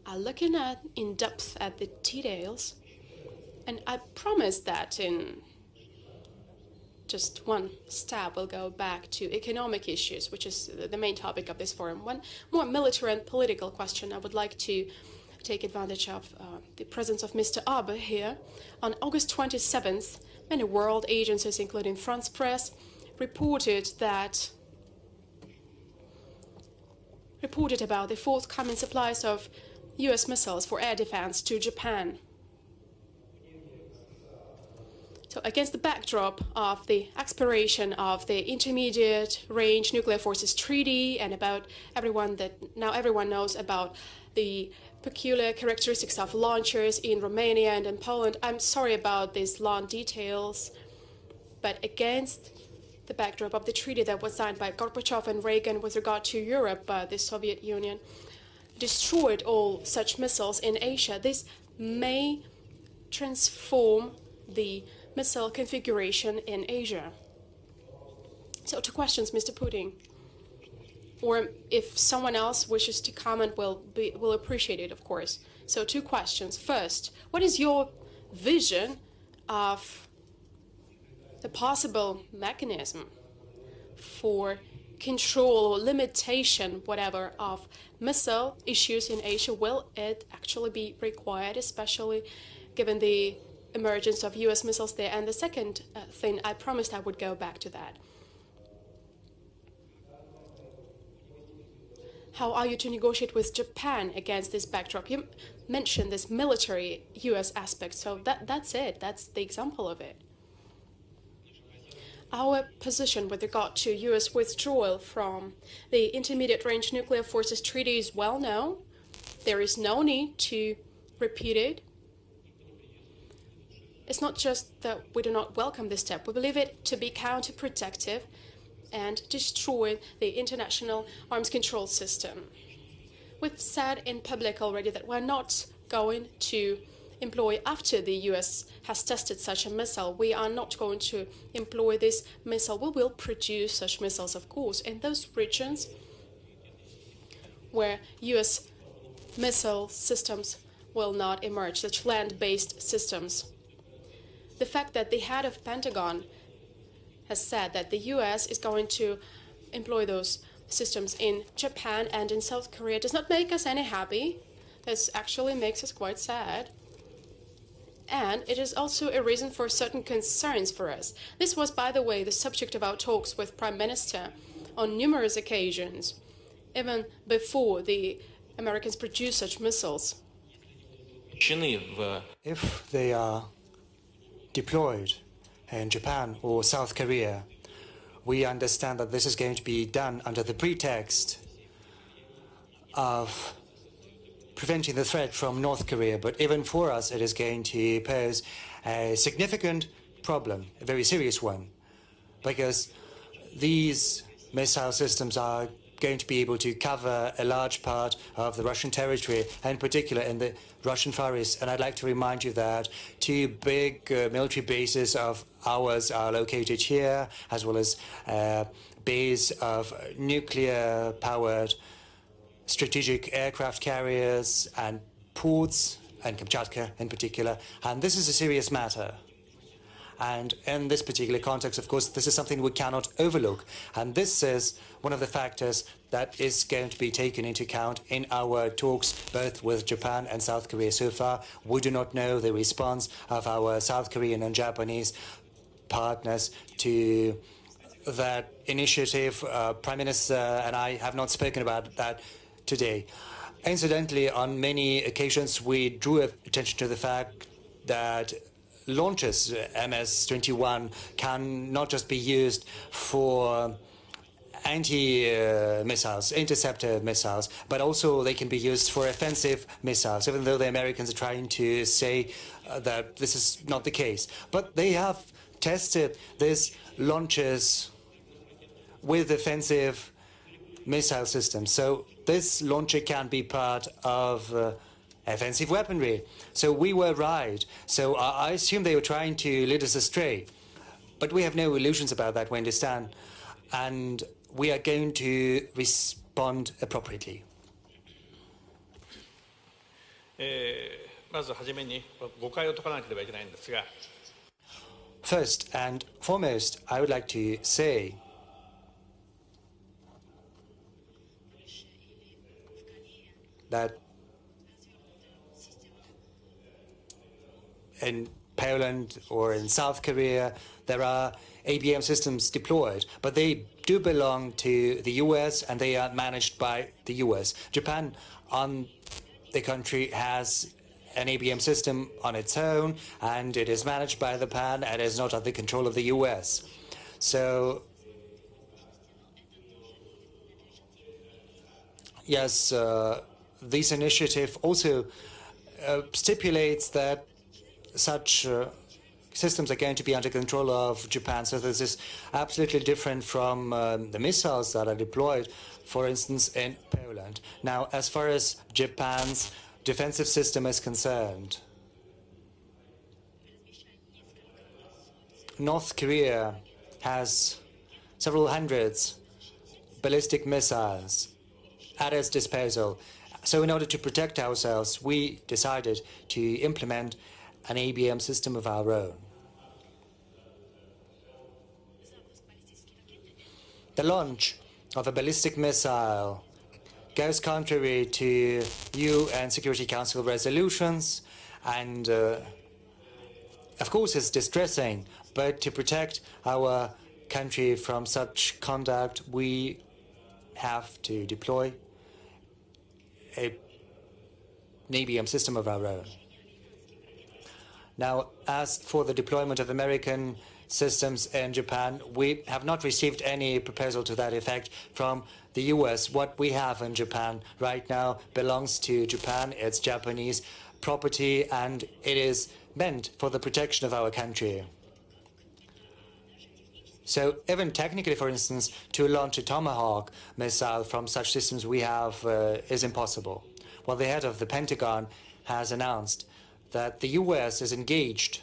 F: are looking at in depth at the details, and I promise that in just one step we'll go back to economic issues, which is the main topic of this forum. One more military and political question. I would like to take advantage of the presence of Mr. Abe here. On August 27th, many world agencies, including France Press, reported about the forthcoming supplies of US missiles for air defense to Japan. So against the backdrop of the expiration of the Intermediate Range Nuclear Forces Treaty and about everyone knows about the peculiar characteristics of launchers in Romania and in Poland. I'm sorry about these long details, but against the backdrop of the treaty that was signed by Gorbachev and Reagan with regard to Europe, the Soviet Union destroyed all such missiles in Asia. This may transform the missile configuration in Asia. So 2 questions, Mr. Putin. Or if someone else wishes to comment, we'll appreciate it, of course. So 2 questions. First, what is your vision of the possible mechanism for control or limitation, whatever, of missile issues in Asia? Will it actually be required, especially given the emergence of US missiles there? And the second thing, I promised I would go back to that. How are you to negotiate with Japan against this backdrop? You mentioned this military US aspect, so that's it. That's the example of it. Our position with regard to US withdrawal from the Intermediate Range Nuclear Forces Treaty is well known. There is no need to repeat it. It's not just that we do not welcome this step. We believe it to be counterproductive and destroy the international arms control system. We've said in public already that we're not going to employ, after the US has tested such a missile, we are not going to employ this missile. We will produce such missiles, of course, in those regions where US missile systems will not emerge, such land-based systems. The fact that the head of Pentagon has said that the US is going to employ those systems in Japan and in South Korea does not make us any happy. This actually makes us quite sad. And it is also a reason for certain concerns for us. This was, by the way, the subject of our talks with Prime Minister on numerous occasions, even before the Americans produced such missiles.
I: If they are deployed in Japan or South Korea, we understand that this is going to be done under the pretext of preventing the threat from North Korea. But even for us, it is going to pose a significant problem, a very serious one, because these missile systems are going to be able to cover a large part of the Russian territory, and in particular in the Russian Far East. And I'd like to remind you that 2 big military bases of ours are located here, as well as a base of nuclear-powered strategic aircraft carriers and ports, and Kamchatka in particular. And this is a serious matter. And in this particular context, of course, this is something we cannot overlook. And this is one of the factors that is going to be taken into account in our talks, both with Japan and South Korea. So far, we do not know the response of our South Korean and Japanese partners to that initiative. Prime Minister and I have not spoken about that today. Incidentally, on many occasions, we drew attention to the fact that launches MS-21 can not just be used for anti-missiles, interceptor missiles, but also they can be used for offensive missiles, even though the Americans are trying to say that this is not the case. But they have tested these launches with offensive missile systems. So this launcher can be part of offensive weaponry. So we were right. So I assume they were trying to lead us astray. But we have no illusions about that, we understand. And we are going to respond appropriately.
C: まずはじめに誤解を解かなければいけないんですが、
I: First and foremost, I would like to say that in Poland or in South Korea, there are ABM systems deployed, but they do belong to the US and they are managed by the US. Japan, on the country, has an ABM system on its own, and it is managed by Japan and is not under the control of the US. So, yes, this initiative also stipulates that such systems are going to be under control of Japan. So this is absolutely different from the missiles that are deployed, for instance, in Poland. Now, as far as Japan's defensive system is concerned, North Korea has several hundreds ballistic missiles at its disposal. So in order to protect ourselves, we decided to implement an ABM system of our own. The launch of a ballistic missile goes contrary to UN Security Council resolutions, and of course it's distressing, but to protect our country from such conduct, we have to deploy an ABM system of our own. Now, as for the deployment of American systems in Japan, we have not received any proposal to that effect from the US. What we have in Japan right now belongs to Japan. It's Japanese property, and it is meant for the protection of our country. So even technically, for instance, to launch a Tomahawk missile from such systems we have is impossible. Well, the head of the Pentagon has announced that the US is engaged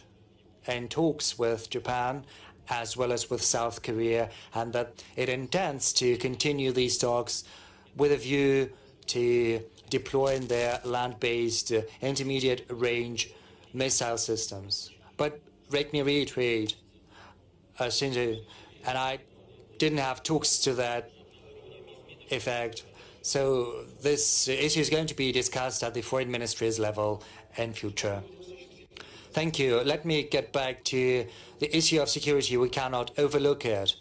I: in talks with Japan as well as with South Korea, and that it intends to continue these talks with a view to deploying their land-based intermediate-range missile systems. But let me reiterate, Shinji and I didn't have talks to that effect, so this issue is going to be discussed at the foreign ministries level in future. Thank you. Let me get back to the issue of security. We cannot overlook it.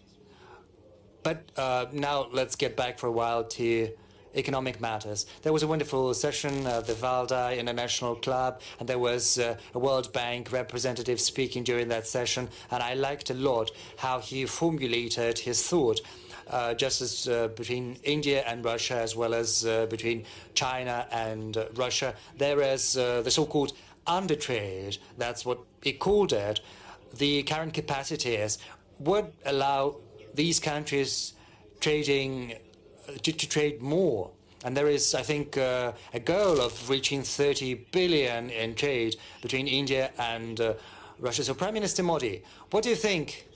I: But now let's get back for a while to economic matters. There was a wonderful session at the Valdai International Club, and there was a World Bank representative speaking during that session, and I liked a lot how he formulated his thought, just as between India and Russia, as well as between China and Russia, there is the so-called undertrade. That's what he called it. The current capacities would allow these countries trading to trade more. And there is, I think, a goal of reaching 30 billion in trade between India and Russia. So, Prime Minister Modi, what do you think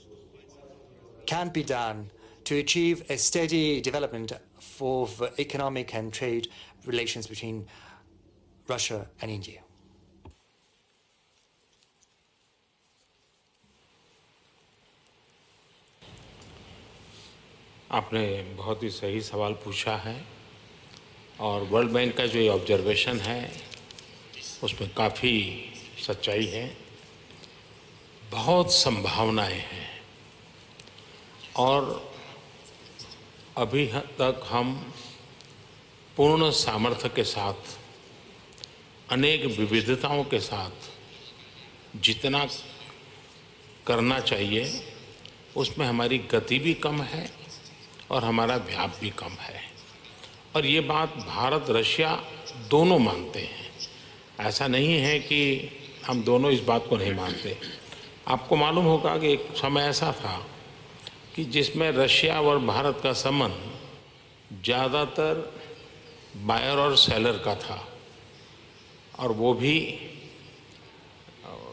I: can be done to achieve a steady development for economic and trade relations between Russia and India?
J: आपने बहुत ही सही सवाल पूछा है और world bank का जो ये ऑब्जर्वेशन है उसमें काफ़ी सच्चाई है, बहुत संभावनाएं हैं और अभी तक हम पूर्ण सामर्थ्य के साथ अनेक विविधताओं के साथ जितना करना चाहिए उसमें हमारी गति भी कम है और हमारा व्याप भी कम है और ये बात भारत रशिया दोनों मानते हैं। ऐसा नहीं है कि हम दोनों इस बात को नहीं मानते। आपको मालूम होगा कि एक समय ऐसा था कि जिसमें रशिया और भारत का संबंध ज़्यादातर बायर और सेलर का था और वो भी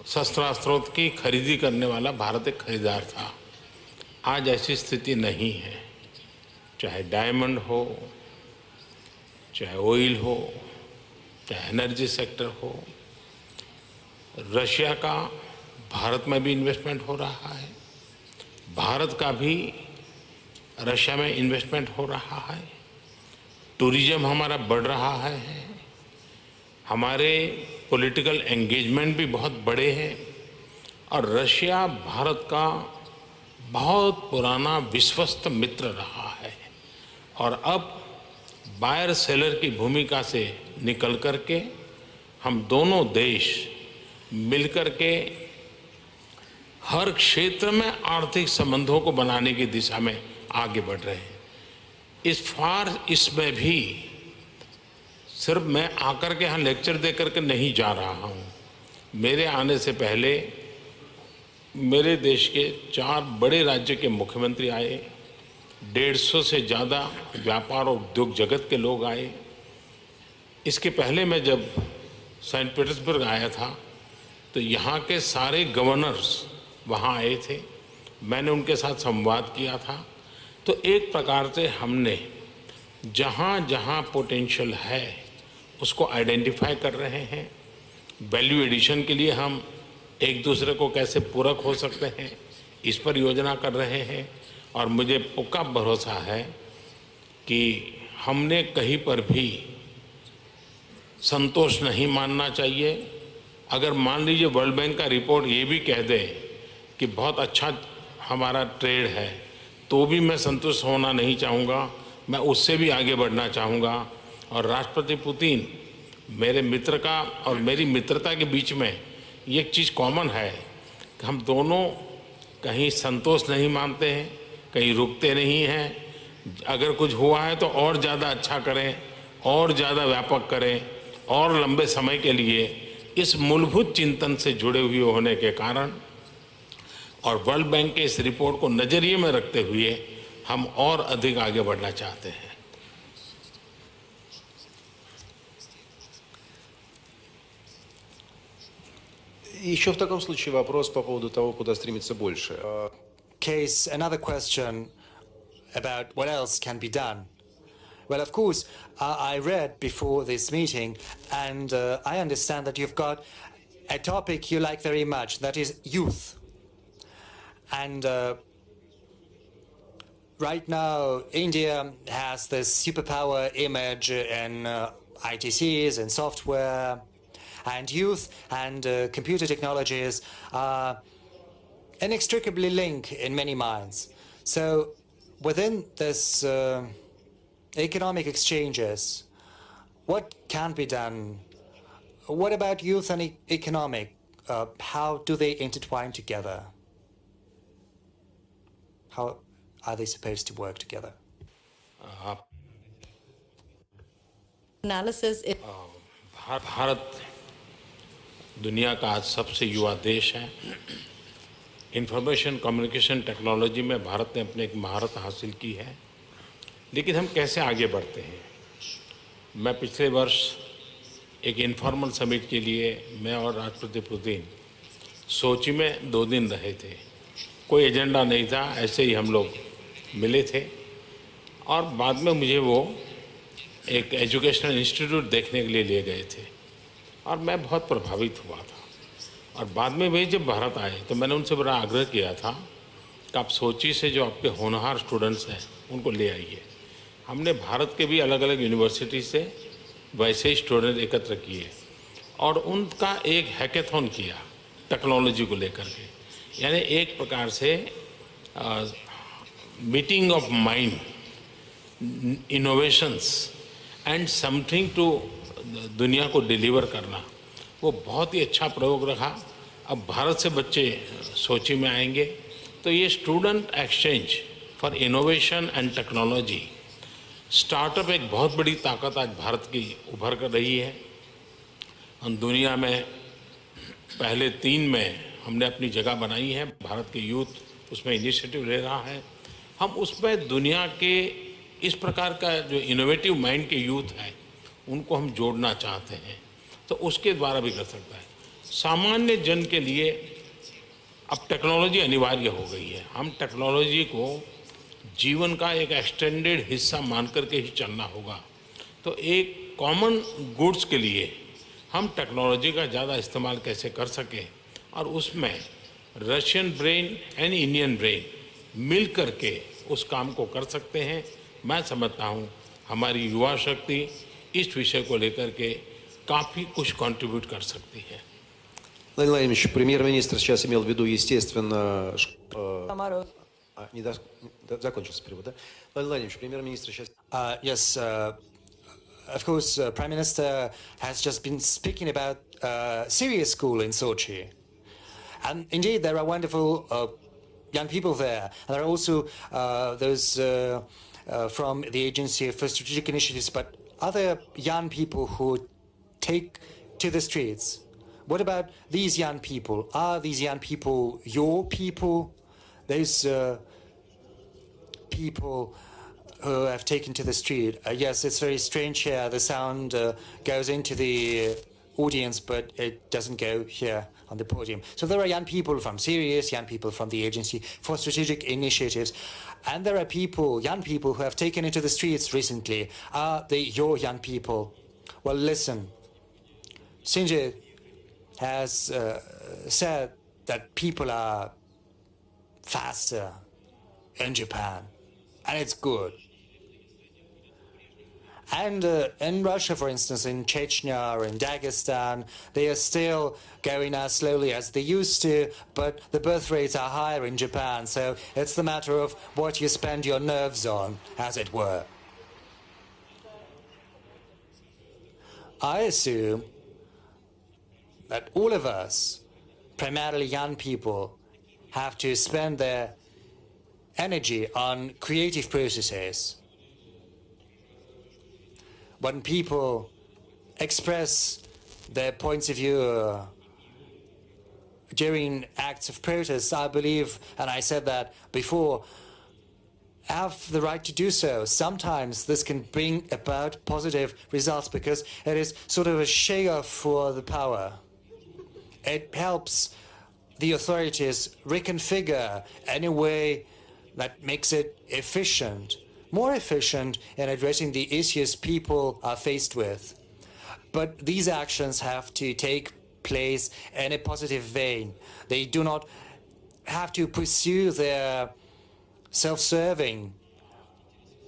J: शस्त्रास्त्रों की खरीदी करने वाला भारत एक खरीदार था। आज ऐसी स्थिति नहीं है। चाहे डायमंड हो, चाहे ऑयल हो, चाहे एनर्जी सेक्टर हो, रशिया का भारत में भी इन्वेस्टमेंट हो रहा है, भारत का भी रशिया में इन्वेस्टमेंट हो रहा है, टूरिज्म हमारा बढ़ रहा है, हमारे पॉलिटिकल एंगेजमेंट भी बहुत बड़े हैं और रशिया भारत का बहुत पुराना विश्वस्त मित्र रहा है। और अब बायर सेलर की भूमिका से निकल कर के हम दोनों देश मिलकर के हर क्षेत्र में आर्थिक संबंधों को बनाने की दिशा में आगे बढ़ रहे हैं। इसमें भी सिर्फ मैं आकर के यहाँ लेक्चर दे करके नहीं जा रहा हूँ। मेरे आने से पहले मेरे देश के 4 बड़े राज्य के मुख्यमंत्री आए, 150 से ज़्यादा व्यापार और उद्योग जगत के लोग आए। इसके पहले मैं जब सेंट पीटर्सबर्ग आया था तो यहाँ के सारे गवर्नर्स वहाँ आए थे, मैंने उनके साथ संवाद किया था। तो एक प्रकार से हमने जहाँ जहाँ पोटेंशियल है उसको आइडेंटिफाई कर रहे हैं। वैल्यू एडिशन के लिए हम एक दूसरे को कैसे पूरक हो सकते हैं, इस पर योजना कर रहे हैं। और मुझे पक्का भरोसा है कि हमने कहीं पर भी संतोष नहीं मानना चाहिए। अगर मान लीजिए वर्ल्ड बैंक का रिपोर्ट ये भी कह दे कि बहुत अच्छा हमारा ट्रेड है, तो भी मैं संतुष्ट होना नहीं चाहूँगा, मैं उससे भी आगे बढ़ना चाहूँगा। और राष्ट्रपति पुतिन मेरे मित्र का और मेरी मित्रता के बीच में ये एक चीज़ कॉमन है कि हम दोनों कहीं संतोष नहीं मानते हैं, कहीं रुकते नहीं हैं। अगर कुछ हुआ है तो और ज़्यादा अच्छा करें, और ज़्यादा व्यापक करें, और लंबे समय के लिए। इस मूलभूत चिंतन से जुड़े हुए होने के कारण और वर्ल्ड बैंक के इस रिपोर्ट को नज़रिए में रखते हुए हम और अधिक आगे बढ़ना चाहते हैं।
G: Еще в таком случае вопрос по поводу того, куда стремиться больше.
I: Case, another question about what else can be done. Well, of course, I read before this meeting, and I understand that you've got a topic you like very much, that is youth. And right now, India has this superpower image in ITCs and software, and youth and computer technologies are inextricably linked in many minds. So within this economic exchanges, what can be done? What about youth and economic? How do they intertwine together? How are they supposed to work together?
H: Analysis.
J: Bharat दुनिया का आज सबसे युवा देश है। Information communication technology में भारत ने अपने एक महारत हासिल की है, लेकिन हम कैसे आगे बढ़ते हैं? मैं पिछले वर्ष एक इनफॉर्मल समिट के लिए मैं और राष्ट्रपति पुतिन सोची में 2 दिन रहे थे। कोई एजेंडा नहीं था, ऐसे ही हम लोग मिले थे। और बाद में मुझे वो एक एजुकेशनल इंस्टीट्यूट देखने के लिए ले गए थे और मैं बहुत प्रभावित हुआ था। और बाद में वे जब भारत आए तो मैंने उनसे बड़ा आग्रह किया था कि आप सोची से जो आपके होनहार स्टूडेंट्स हैं उनको ले आइए। हमने भारत के भी अलग अलग यूनिवर्सिटी से वैसे ही स्टूडेंट एकत्र किए और उनका एक हैकेथॉन किया टेक्नोलॉजी को लेकर के, यानी एक प्रकार से meeting of mind, innovations and something to दुनिया को डिलीवर करना। वो बहुत ही अच्छा प्रयोग रहा। अब भारत से बच्चे सोची में आएंगे तो ये student exchange for innovation and technology startup एक बहुत बड़ी ताकत आज भारत की उभर कर रही है। हम दुनिया में पहले 3 में हमने अपनी जगह बनाई है। भारत के यूथ उसमें इनिशिएटिव ले रहा है। हम उसमें दुनिया के इस प्रकार का जो इनोवेटिव माइंड के यूथ हैं उनको हम जोड़ना चाहते हैं, तो उसके द्वारा भी कर सकता है। सामान्य जन के लिए अब टेक्नोलॉजी अनिवार्य हो गई है। हम टेक्नोलॉजी को जीवन का एक एक्सटेंडेड हिस्सा मान करके ही चलना होगा। तो एक कॉमन गुड्स के लिए हम टेक्नोलॉजी का ज़्यादा इस्तेमाल कैसे कर सकें और उसमें Russian brain and Indian brain मिल करके उस काम को कर सकते हैं। मैं समझता हूँ हमारी युवा शक्ति इस विषय को लेकर के काफ़ी कुछ कंट्रीब्यूट कर सकती है।
G: Владимир Владимирович, премьер-министр сейчас имел в виду, естественно, закончился перевод, да? Владимир Владимирович, премьер-министр сейчас...
I: Yes, of course, Prime Minister has just been speaking about Syria school in Sochi. And indeed, there are wonderful young people there. And there are also those from the Agency for Strategic Initiatives, but other young people who take to the streets. What about these young people? Are these young people your people? Those people who have taken to the street. Yes, it's very strange here. The sound goes into the audience, but it doesn't go here on the podium. So there are young people from Sirius, young people from the Agency for Strategic Initiatives, and there are people, young people, who have taken into the streets recently. Are they your young people? Well, listen. Shinji has said that people are faster in Japan, and it's good. And in Russia, for instance, in Chechnya or in Dagestan, they are still going as slowly as they used to, but the birth rates are higher in Japan, so it's the matter of what you spend your nerves on, as it were. I assume that all of us, primarily young people, have to spend their energy on creative processes. When people express their points of view during acts of protest, I believe, and I said that before, have the right to do so. Sometimes this can bring about positive results because it is sort of a shake-off for the power. It helps the authorities reconfigure in a way that makes it efficient, more efficient in addressing the issues people are faced with. But these actions have to take place in a positive vein. They do not have to pursue their self-serving,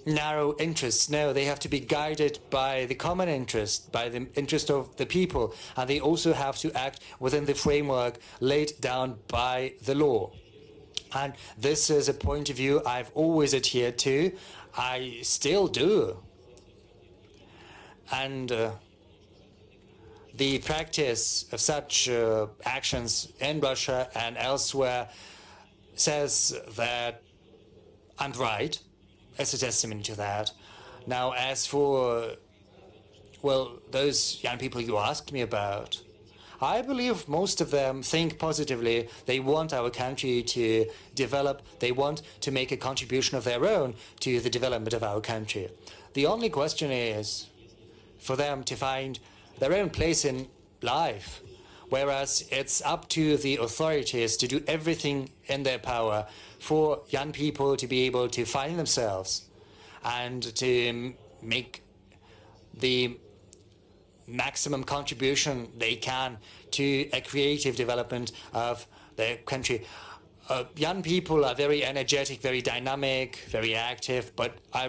I: narrow interests. No, they have to be guided by the common interest, by the interest of the people, and they also have to act within the framework laid down by the law. And this is a point of view I've always adhered to. I still do. And the practice of such actions in Russia and elsewhere says that I'm right. It's a testimony to that. Now, as for, well, those young people you asked me about, I believe most of them think positively. They want our country to develop. They want to make a contribution of their own to the development of our country. The only question is for them to find their own place in life, whereas it's up to the authorities to do everything in their power for young people to be able to find themselves and to make the maximum contribution they can to a creative development of their country. Young people are very energetic, very dynamic, very active, but I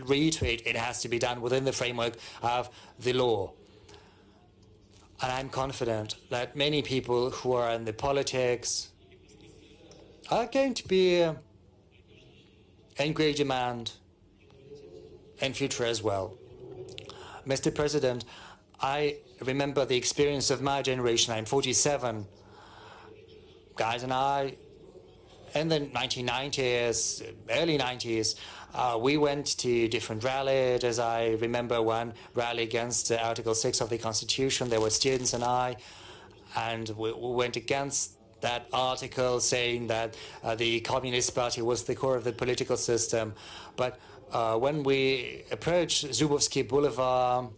I: reiterate, it has to be done within the framework of the law. And I'm confident that many people who are in the politics are going to be in great demand in future as well. Mr. President, I remember the experience of my generation. I'm 47. Guys and I, in the 1990s, early 90s, we went to different rallies. As I remember one rally against Article 6 of the Constitution. There were students and I, and we went against that article saying that the Communist Party was the core of the political system. But when we approached Zubovsky Boulevard,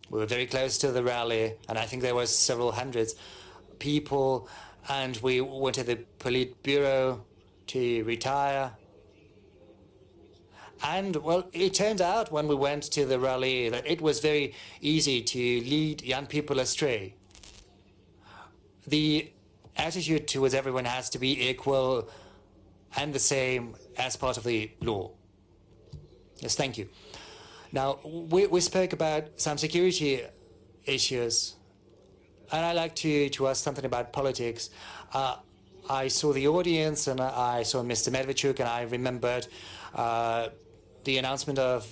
I: we were very close to the rally, and I think there were several hundreds. people, and we went to the Politburo to retire. And, well, it turned out when we went to the rally that it was very easy to lead young people astray. The attitude towards everyone has to be equal and the same as part of the law. Yes, thank you. Now, we spoke about some security issues, and I'd like to ask something about politics. I saw the audience, and I saw Mr. Medvedchuk, and I remembered the announcement of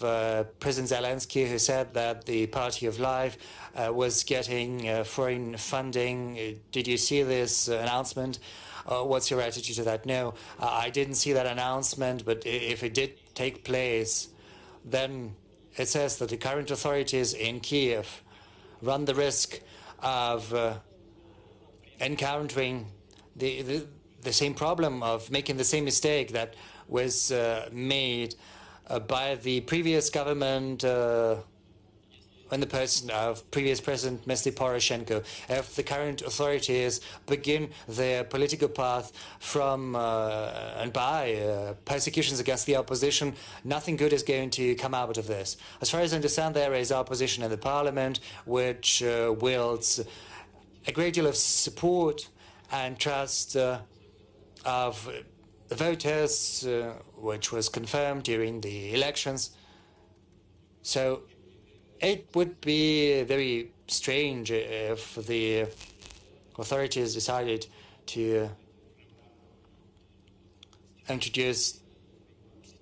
I: President Zelensky, who said that the Party of Life was getting foreign funding. Did you see this announcement? What's your attitude to that? No, I didn't see that announcement, but if it did take place, then it says that the current authorities in Kiev run the risk of encountering the same problem, of making the same mistake that was made by the previous government in the person of previous President Mr. Poroshenko. If the current authorities begin their political path from and by persecutions against the opposition, nothing good is going to come out of this. As far as I understand, there is opposition in the parliament which wields a great deal of support and trust of the voters, which was confirmed during the elections. So it would be very strange if the authorities decided to introduce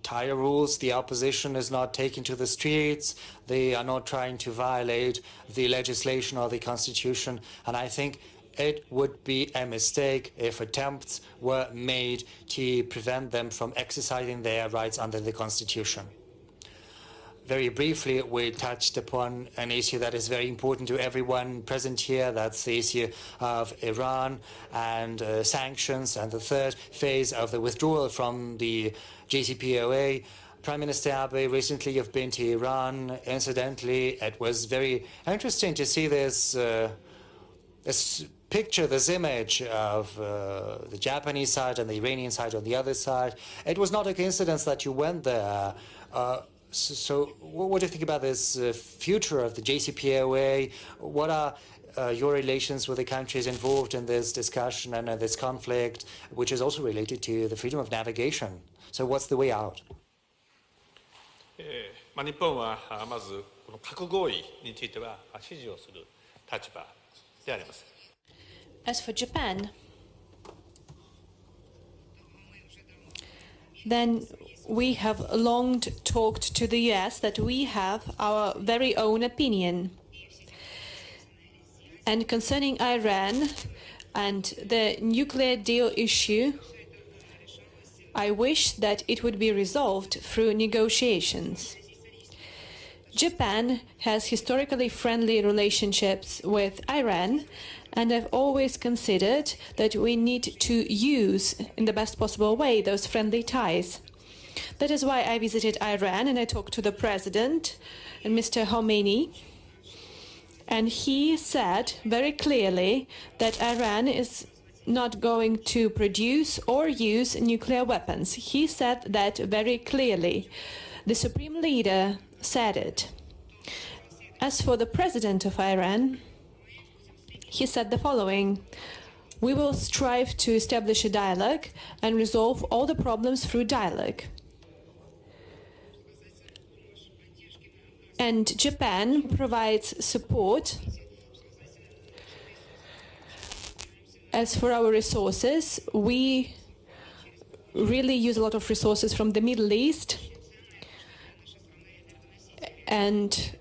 I: tighter rules. The opposition is not taken to the streets. They are not trying to violate the legislation or the constitution. And I think it would be a mistake if attempts were made to prevent them from exercising their rights under the constitution. Very briefly, we touched upon an issue that is very important to everyone present here. That's the issue of Iran and sanctions, and the third phase of the withdrawal from the JCPOA. Prime Minister Abe, recently you've been to Iran. Incidentally, it was very interesting to see this picture, this image of the Japanese side and the Iranian side on the other side. It was not a coincidence that you went there. So what do you think about this future of the JCPOA? What are your relations with the countries involved in this discussion and this conflict, which is also related to the freedom of navigation? So what's the way out?
C: 日本はまずこの核合意については支持をする立場であります。
K: As for Japan, then we have long talked to the US that we have our very own opinion. And concerning Iran and the nuclear deal issue, I wish that it would be resolved through negotiations. Japan has historically friendly relationships with Iran, and I've always considered that we need to use, in the best possible way, those friendly ties. That is why I visited Iran and I talked to the president, and Mr. Khomeini, and he said very clearly that Iran is not going to produce or use nuclear weapons. He said that very clearly. The supreme leader said it. As for the president of Iran, he said the following: we will strive to establish a dialogue and resolve all the problems through dialogue. And Japan provides support. As for our resources, we really use a lot of resources from the Middle East, and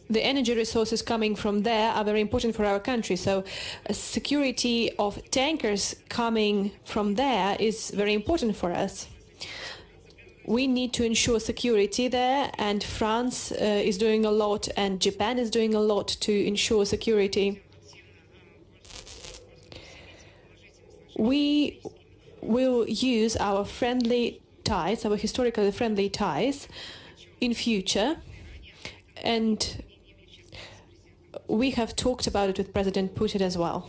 K: the energy resources coming from there are very important for our country. So security of tankers coming from there is very important for us. We need to ensure security there, and France is doing a lot, and Japan is doing a lot to ensure security. We will use our friendly ties, our historically friendly ties, in future, and we have talked about it with President Putin as well.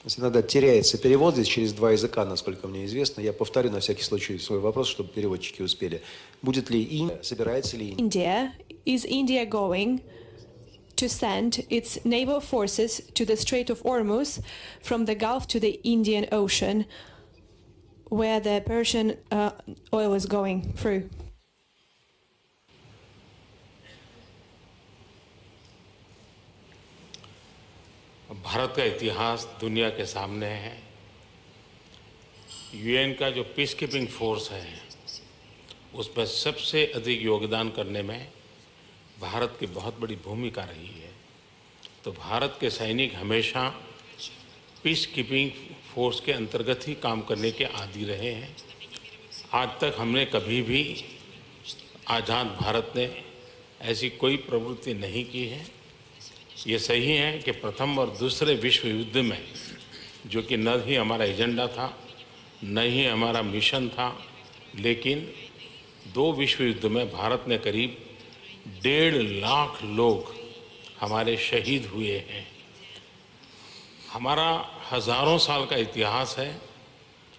G: Если иногда теряется перевод здесь через два языка, насколько мне известно. Я повторю на всякий случай свой вопрос, чтобы переводчики успели. Будет ли Индия, собирается ли Индия?
K: Is India going to send its naval forces to the Strait of Hormuz from the Gulf to the Indian Ocean, where the Persian oil is going through?
J: Bharat का इतिहास दुनिया के सामने है। UN का जो peace keeping force है उसमें सबसे अधिक योगदान करने में भारत की बहुत बड़ी भूमिका रही है। तो भारत के सैनिक हमेशा पीस कीपिंग फोर्स के अंतर्गत ही काम करने के आदी रहे हैं। आज तक हमने कभी भी आज़ाद भारत ने ऐसी कोई प्रवृत्ति नहीं की है। ये सही है कि प्रथम और दूसरे विश्व युद्ध में, जो कि न ही हमारा एजेंडा था न ही हमारा मिशन था, लेकिन दो विश्व युद्ध में भारत ने करीब 1.5 लाख लोग हमारे शहीद हुए हैं। हमारा हज़ारों साल का इतिहास है।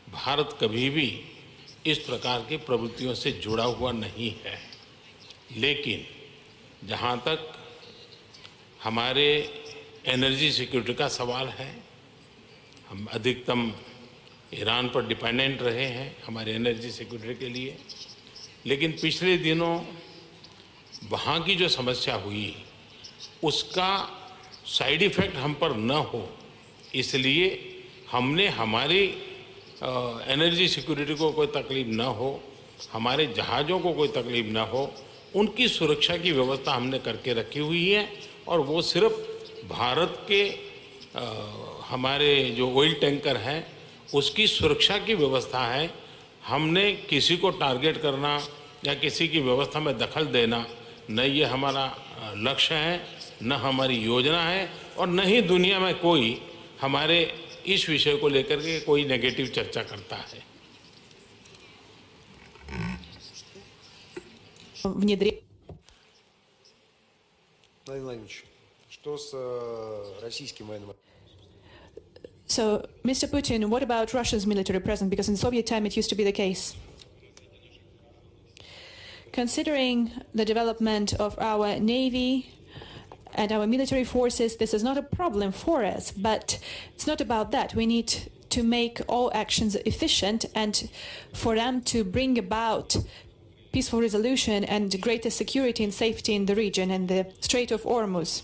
J: भारत कभी भी इस प्रकार की प्रवृत्तियों से जुड़ा हुआ नहीं है। लेकिन जहाँ तक हमारे एनर्जी सिक्योरिटी का सवाल है, हम अधिकतम ईरान पर डिपेंडेंट रहे हैं हमारे एनर्जी सिक्योरिटी के लिए। लेकिन पिछले दिनों वहाँ की जो समस्या हुई उसका साइड इफ़ेक्ट हम पर न हो, इसलिए हमने हमारी एनर्जी सिक्योरिटी को कोई तकलीफ न हो, हमारे जहाज़ों को कोई तकलीफ न हो, उनकी सुरक्षा की व्यवस्था हमने करके रखी हुई है। और वो सिर्फ भारत के हमारे जो ऑयल टैंकर हैं उसकी सुरक्षा की व्यवस्था है। हमने किसी को टारगेट करना या किसी की व्यवस्था में दखल देना, न ये हमारा लक्ष्य है, न हमारी योजना है, और न ही दुनिया में कोई हमारे इस विषय को लेकर के कोई नेगेटिव चर्चा करता है।
G: Владимир Владимирович, что с российским военным?
K: So, Mr. Putin, what about Russia's military presence? Because in Soviet time it used to be the case. Considering the development of our navy and our military forces, this is not a problem for us, but it's not about that. We need to make all actions efficient and for them to bring about peaceful resolution and greater security and safety in the region and the Strait of Hormuz.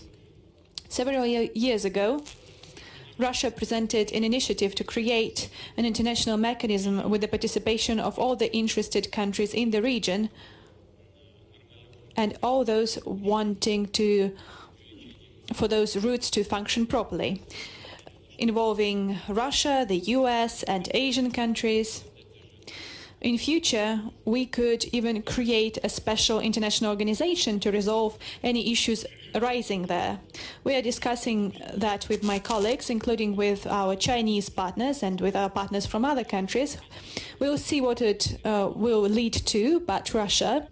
K: Several years ago, Russia presented an initiative to create an international mechanism with the participation of all the interested countries in the region and all those wanting for those routes to function properly, involving Russia, the US, and Asian countries. In future, we could even create a special international organization to resolve any issues arising there. We are discussing that with my colleagues, including with our Chinese partners and with our partners from other countries. We'll see what it will lead to, but Russia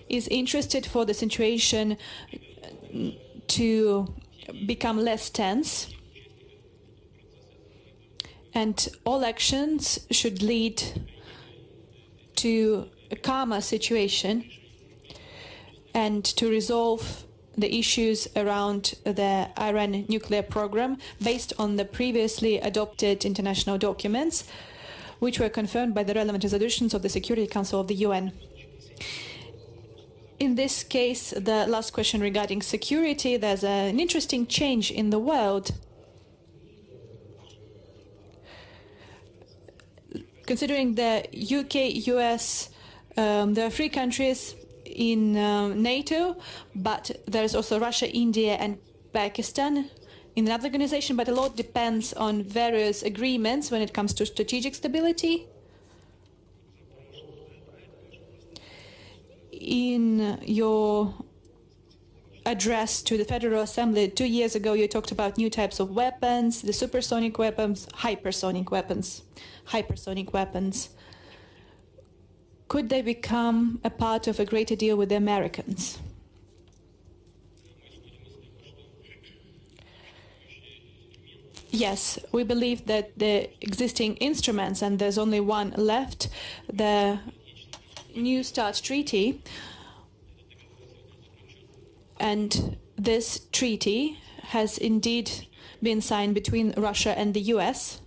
K: is interested for the situation to become less tense, and all actions should lead to a calmer situation and to resolve the issues around the Iran nuclear program based on the previously adopted international documents, which were confirmed by the relevant resolutions of the Security Council of the UN. In this case, the last question regarding security, there's an interesting change in the world. Considering the UK, US, there are 3 countries in NATO, but there's also Russia, India, and Pakistan in another organization, but a lot depends on various agreements when it comes to strategic stability. In your address to the Federal Assembly 2 years ago, you talked about new types of weapons, the supersonic weapons, hypersonic weapons. Could they become a part of a greater deal with the Americans? yes, we believe that the existing instruments, and there's only one left, the New START treaty, and this treaty has indeed been signed between Russia and the US.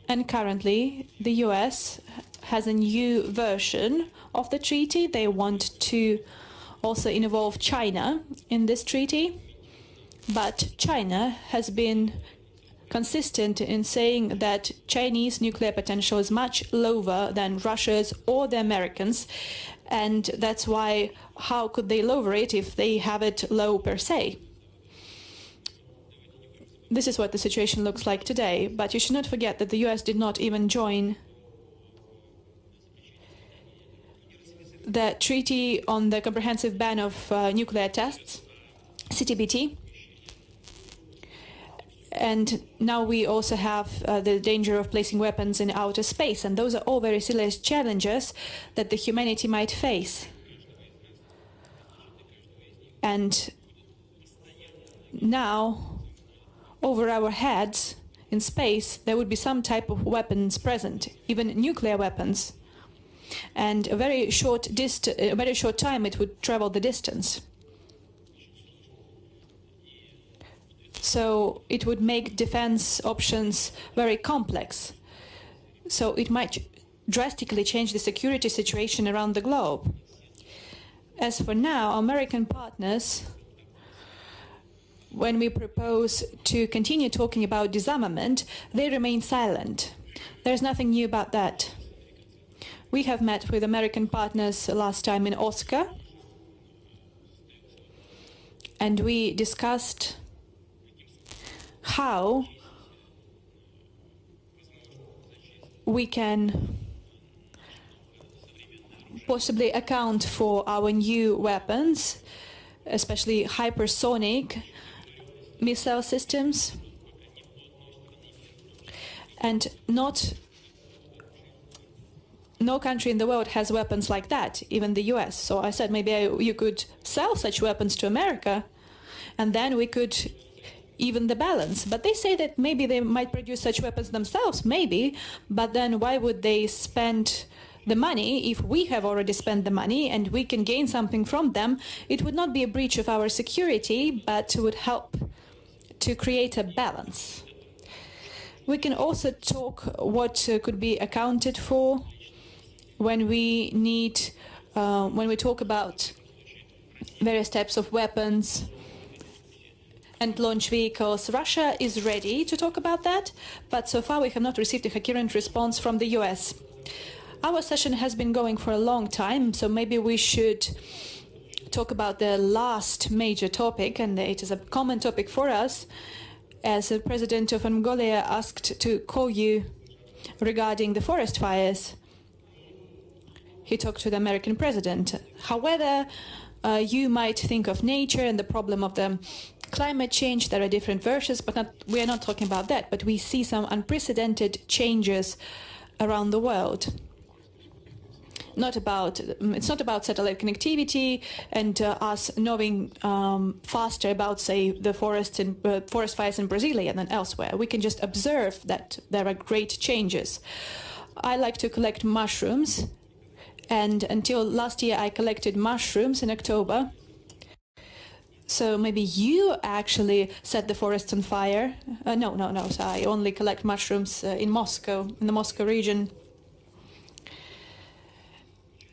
K: And currently, the US has a new version of the treaty. They want to also involve China in this treaty. But China has been consistent in saying that Chinese nuclear potential is much lower than Russia's or the Americans. And that's why, how could they lower it if they have it low per se? This is what the situation looks like today. But you should not forget that the US did not even join the Treaty on the Comprehensive Ban of Nuclear Tests, CTBT. And now we also have the danger of placing weapons in outer space. And those are all very serious challenges that the humanity might face. And now, over our heads in space, there would be some type of weapons present, even nuclear weapons. And a very short time it would travel the distance. So it would make defense options very complex. So it might drastically change the security situation around the globe. As for now, American partners, when we propose to continue talking about disarmament, they remain silent. There's nothing new about that. We have met with American partners last time in Osaka, and we discussed how we can possibly account for our new weapons, especially hypersonic missile systems, and no country in the world has weapons like that, even the US. So I said maybe you could sell such weapons to America, and then we could even the balance. But they say that maybe they might produce such weapons themselves, maybe, but then why would they spend the money if we have already spent the money and we can gain something from them? It would not be a breach of our security, but would help to create a balance. We can also talk what could be accounted for when we talk about various types of weapons and launch vehicles. Russia is ready to talk about that, but so far we have not received a coherent response from the US. Our session has been going for a long time, so maybe we should talk about the last major topic, and it is a common topic for us, as the president of Mongolia asked to call you regarding the forest fires. He talked to the American president. However, you might think of nature and the problem of the climate change. There are different versions, but we are not talking about that. But we see some unprecedented changes around the world. It's not about satellite connectivity and us knowing faster about, say, the forest fires in Brasilia than elsewhere. We can just observe that there are great changes. I like to collect mushrooms, and until last year I collected mushrooms in October. So maybe you actually set the forests on fire. No. So I only collect mushrooms in Moscow, in the Moscow region.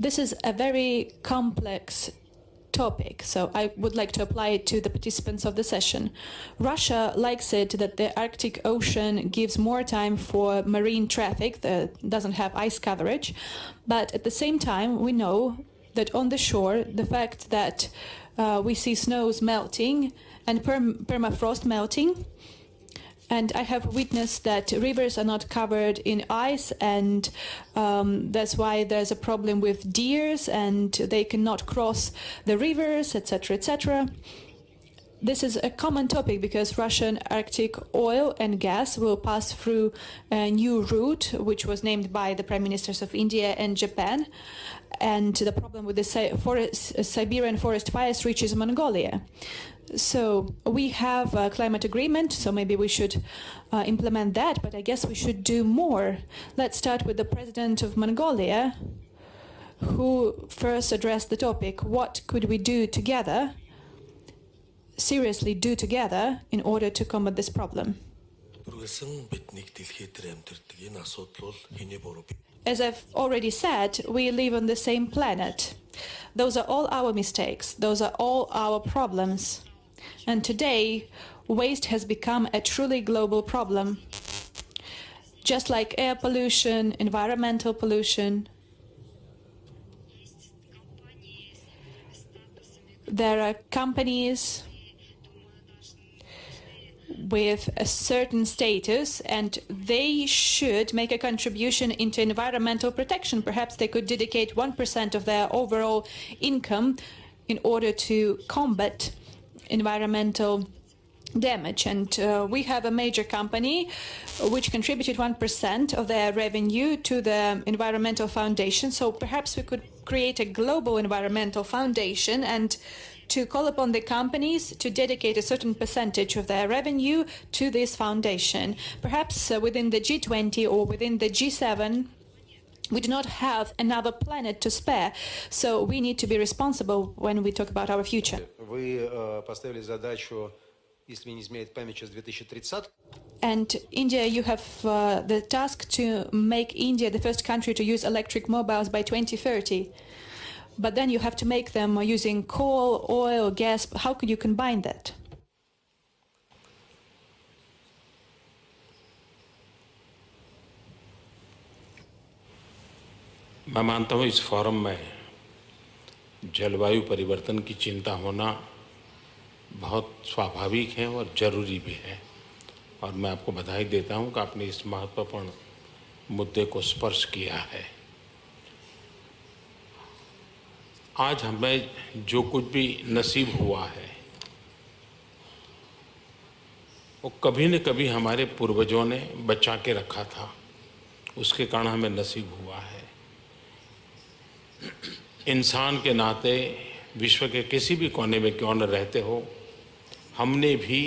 K: This is a very complex topic, so I would like to apply it to the participants of the session. Russia likes it that the Arctic Ocean gives more time for marine traffic that doesn't have ice coverage, but at the same time we know that on the shore the fact that we see snows melting and permafrost melting, and I have witnessed that rivers are not covered in ice, and that's why there's a problem with deers and they cannot cross the rivers, etc., etc. This is a common topic because Russian Arctic oil and gas will pass through a new route, which was named by the Prime Ministers of India and Japan. And the problem with the Siberian forest fires reaches Mongolia. So we have a climate agreement, so maybe we should implement that, but I guess we should do more. Let's start with the president of Mongolia, who first addressed the topic, what could we do together, seriously do together, in order to combat this problem? As I've already said, we live on the same planet. Those are all our mistakes. Those are all our problems. And today, waste has become a truly global problem. Just like air pollution, environmental pollution, there are companies with a certain status, and they should make a contribution into environmental protection. Perhaps they could dedicate 1% of their overall income in order to combat environmental damage. And we have a major company which contributed 1% of their revenue to the environmental foundation. So perhaps we could create a global environmental foundation and to call upon the companies to dedicate a certain percentage of their revenue to this foundation. Perhaps within the G20 or within the G7, we do not have another planet to spare, so we need to be responsible when we talk about our future.
G: Вы поставили задачу, если мне не изменяет память, сейчас 2030.
K: And India, you have the task to make India the first country to use electric mobiles by 2030. But then you have to make them using coal, oil, gas. How could you combine that?
J: मैं मानता हूँ इस forum में जलवायु परिवर्तन की चिंता होना बहुत स्वाभाविक है और ज़रूरी भी है, और मैं आपको बधाई देता हूँ कि आपने इस महत्वपूर्ण मुद्दे को स्पर्श किया है। आज हमें जो कुछ भी नसीब हुआ है वो कभी न कभी हमारे पूर्वजों ने बचा के रखा था, उसके कारण हमें नसीब हुआ है। इंसान के नाते विश्व के किसी भी कोने में क्यों न रहते हो, हमने भी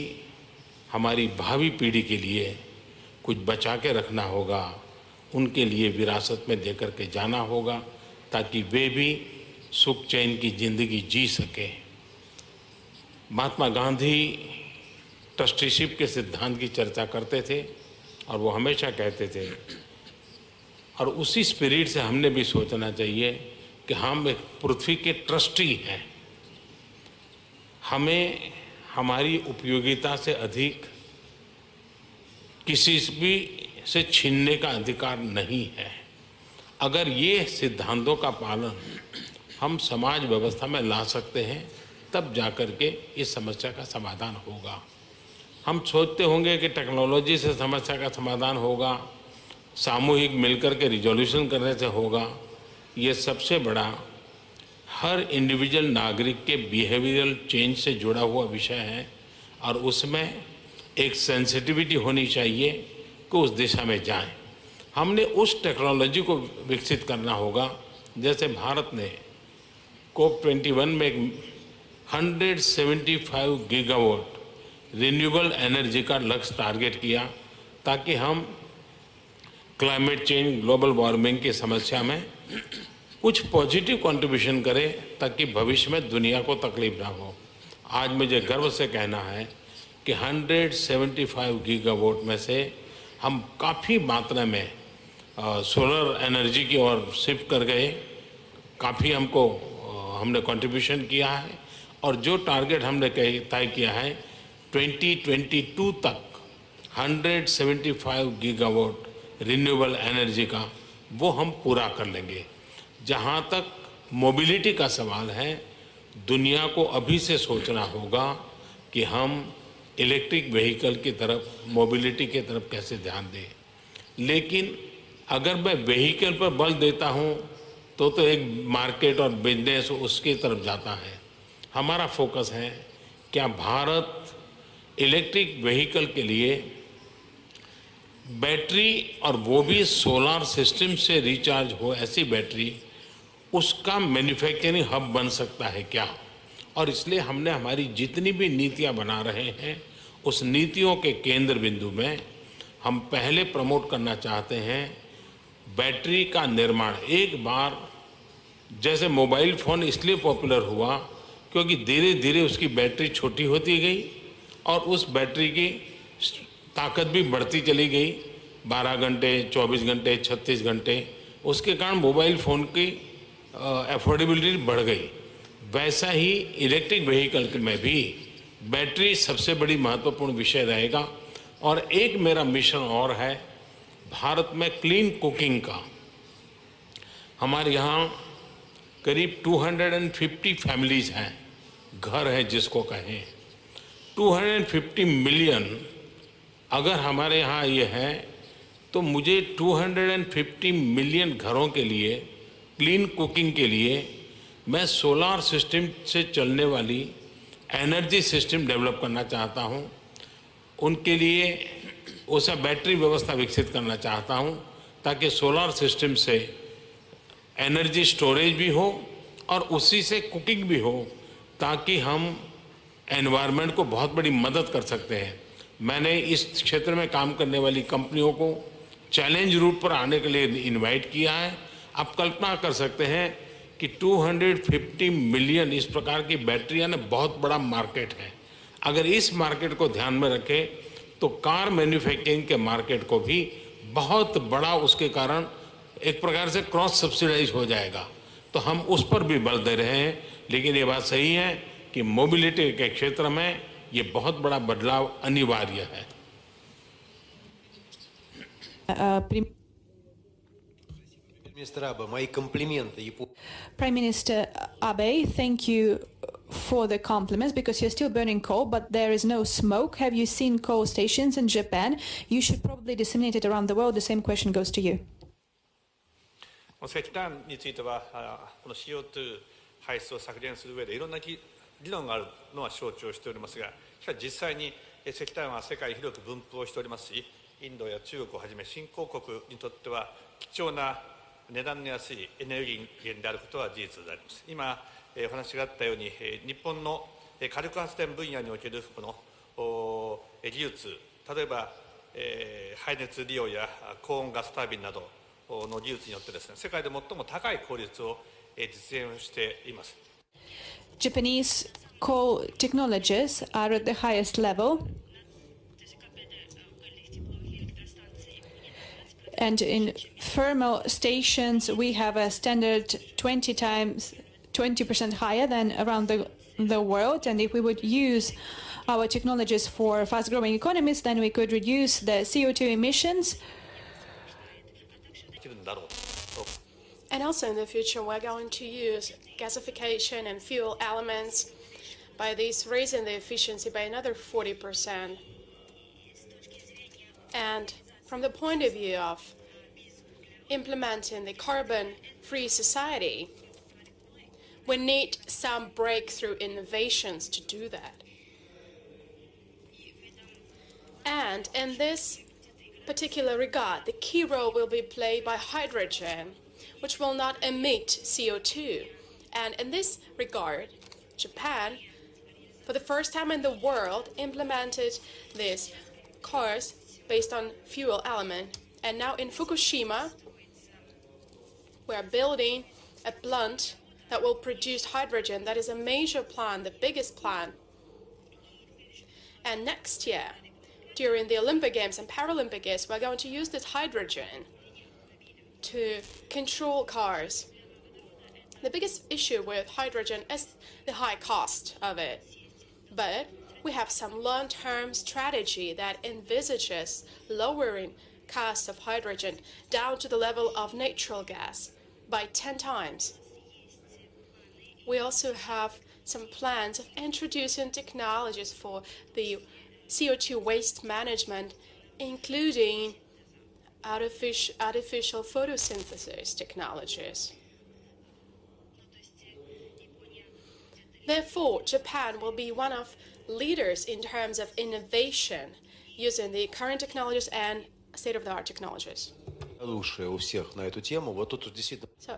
J: हमारी भावी पीढ़ी के लिए कुछ बचा के रखना होगा, उनके लिए विरासत में देकर के जाना होगा, ताकि वे भी सुख चैन की ज़िंदगी जी सकें। महात्मा गांधी ट्रस्टीशिप के सिद्धांत की चर्चा करते थे और वो हमेशा कहते थे, और उसी स्पिरिट से हमने भी सोचना चाहिए कि हम एक पृथ्वी के ट्रस्टी हैं। हमें हमारी उपयोगिता से अधिक किसी भी से छीनने का अधिकार नहीं है। अगर ये सिद्धांतों का पालन हम समाज व्यवस्था में ला सकते हैं, तब जाकर के इस समस्या का समाधान होगा। हम सोचते होंगे कि टेक्नोलॉजी से समस्या का समाधान होगा, सामूहिक मिलकर के रिजोल्यूशन करने से होगा। ये सबसे बड़ा हर इंडिविजुअल नागरिक के बिहेवियरल चेंज से जुड़ा हुआ विषय है, और उसमें एक सेंसिटिविटी होनी चाहिए कि उस दिशा में जाएं। हमने उस टेक्नोलॉजी को विकसित करना होगा, जैसे भारत ने COP21 में 175 गीगावाट रिन्यूएबल एनर्जी का लक्ष्य टारगेट किया, ताकि हम क्लाइमेट चेंज, ग्लोबल वार्मिंग की समस्या में कुछ पॉजिटिव कंट्रीब्यूशन करें, ताकि भविष्य में दुनिया को तकलीफ ना हो। आज मुझे गर्व से कहना है कि 175 गीगावाट में से हम काफ़ी मात्रा में सोलर एनर्जी की ओर शिफ्ट कर गए, काफ़ी हमने कंट्रीब्यूशन किया है, और जो टारगेट हमने तय किया है 2022 तक 175 गीगावाट रिन्यूएबल एनर्जी का, वो हम पूरा कर लेंगे। जहाँ तक मोबिलिटी का सवाल है, दुनिया को अभी से सोचना होगा कि हम इलेक्ट्रिक व्हीकल की तरफ, मोबिलिटी की तरफ कैसे ध्यान दें। लेकिन अगर मैं व्हीकल पर बल देता हूँ तो एक मार्केट और बिजनेस उसकी तरफ जाता है। हमारा फोकस है क्या भारत इलेक्ट्रिक व्हीकल के लिए बैटरी, और वो भी सोलर सिस्टम से रिचार्ज हो ऐसी बैटरी, उसका मैन्युफैक्चरिंग हब बन सकता है क्या, और इसलिए हमने हमारी जितनी भी नीतियां बना रहे हैं उस नीतियों के केंद्र बिंदु में हम पहले प्रमोट करना चाहते हैं बैटरी का निर्माण। एक बार जैसे मोबाइल फ़ोन इसलिए पॉपुलर हुआ क्योंकि धीरे धीरे उसकी बैटरी छोटी होती गई और उस बैटरी की ताकत भी बढ़ती चली गई, 12 घंटे, 24 घंटे, 36 घंटे। उसके कारण मोबाइल फ़ोन की अफोर्डेबिलिटी बढ़ गई। वैसा ही इलेक्ट्रिक व्हीकल में भी बैटरी सबसे बड़ी महत्वपूर्ण विषय रहेगा। और एक मेरा मिशन और है भारत में क्लीन कुकिंग का। हमारे यहाँ करीब 250 फैमिलीज़ हैं, घर है जिसको कहें। 250 मिलियन अगर हमारे यहाँ ये है तो मुझे 250 मिलियन घरों के लिए क्लीन कुकिंग के लिए मैं सोलार सिस्टम से चलने वाली एनर्जी सिस्टम डेवलप करना चाहता हूँ। उनके लिए उसे बैटरी व्यवस्था विकसित करना चाहता हूँ ताकि सोलार सिस्टम से एनर्जी स्टोरेज भी हो और उसी से कुकिंग भी हो, ताकि हम एनवायरनमेंट को बहुत बड़ी मदद कर सकते हैं। मैंने इस क्षेत्र में काम करने वाली कंपनियों को चैलेंज रूट पर आने के लिए इनवाइट किया है। आप कल्पना कर सकते हैं कि 250 मिलियन इस प्रकार की बैटरियां ने बहुत बड़ा मार्केट है। अगर इस मार्केट को ध्यान में रखें तो कार मैन्युफैक्चरिंग के मार्केट को भी बहुत बड़ा उसके कारण एक प्रकार से क्रॉस सब्सिडाइज हो जाएगा। तो हम उस पर भी बल दे रहे हैं। लेकिन ये बात सही है कि मोबिलिटी के क्षेत्र में ये बहुत बड़ा बदलाव अनिवार्य है।
K: Prime Minister Abe, thank you for the compliments, because you're still burning coal, but there is no smoke. Have you seen coal stations in Japan? You should probably disseminate it around the world. The same question goes to you.
C: 石炭についてはこの CO2 排出を削減する上でいろんな議論があるのは承知をしておりますが、しかし実際に石炭は世界に広く分布をしておりますし、インドや中国をはじめ新興国にとっては貴重な値段の安いエネルギー源であることは事実であります。今お話があったように日本の火力発電分野におけるこの技術、例えば排熱利用や高温ガスタービンなどの技術によってですね、世界で最も高い効率を実現しています。
K: Japanese coal technologies are at the highest level. And in thermal stations, we have a standard 20% higher than around the world. And if we would use our technologies for fast-growing economies, then we could reduce the CO2 emissions.
F: And also in the future, we're going to use gasification and fuel elements, by this raising the efficiency by another 40%. And from the point of view of implementing the carbon-free society, we need some breakthrough innovations to do that. And in this particular regard, the key role will be played by hydrogen, which will not emit CO2. And in this regard, Japan, for the first time in the world, implemented these cars based on fuel element. And now in Fukushima, we are building a plant that will produce hydrogen. That is a major plant, the biggest plant. And next year, during the Olympic Games and Paralympic Games, we're going to use this hydrogen to control cars. The biggest issue with hydrogen is the high cost of it. But we have some long-term strategy that envisages lowering cost of hydrogen down to the level of natural gas by 10 times. We also have some plans of introducing technologies for the CO2 waste management, including artificial photosynthesis technologies. Therefore, Japan will be one of leaders in terms of innovation using the current technologies and state-of-the-art technologies. So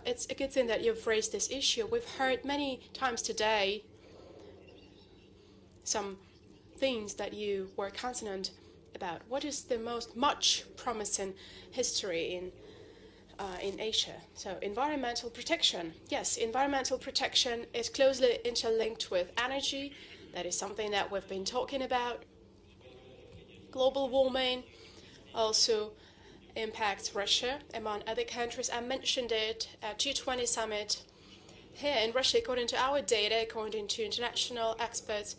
F: it's a good thing that you've raised this issue. We've heard many times today some things that you were consonant about. What is the much promising history in Asia? So environmental protection. Yes, environmental protection is closely interlinked with energy. That is something that we've been talking about. Global warming also impacts Russia, among other countries. I mentioned it at G20 summit. Here in Russia, according to our data, according to international experts,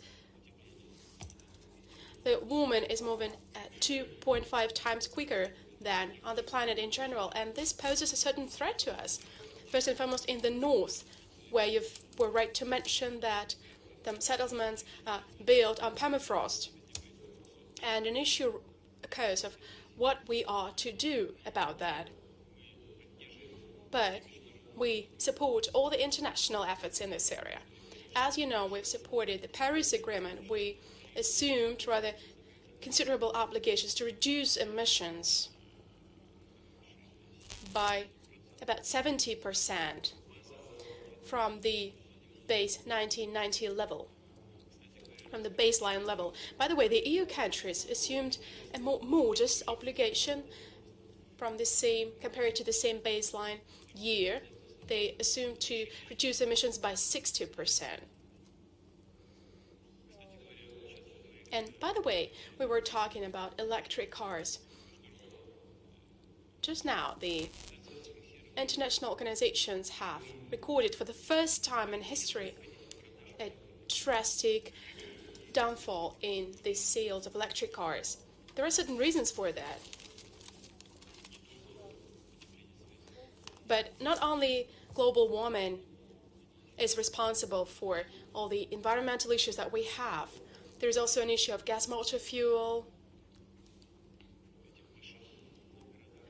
F: the warming is moving at 2.5 times quicker than on the planet in general, and this poses a certain threat to us. First and foremost, in the north, where you were right to mention that the settlements are built on permafrost, and an issue occurs of what we are to do about that. But we support all the international efforts in this area. As you know, we've supported the Paris Agreement. We assumed rather considerable obligations to reduce emissions by about 70% from the base 1990 level, from the baseline level. By the way, the EU countries assumed a more modest obligation from the same, compared to the same baseline year. They assumed to reduce emissions by 60%. And by the way, we were talking about electric cars. Just now, the international organizations have recorded for the first time in history a drastic downfall in the sales of electric cars. There are certain reasons for that. But not only global warming is responsible for all the environmental issues that we have. There's also an issue of gas motor fuel.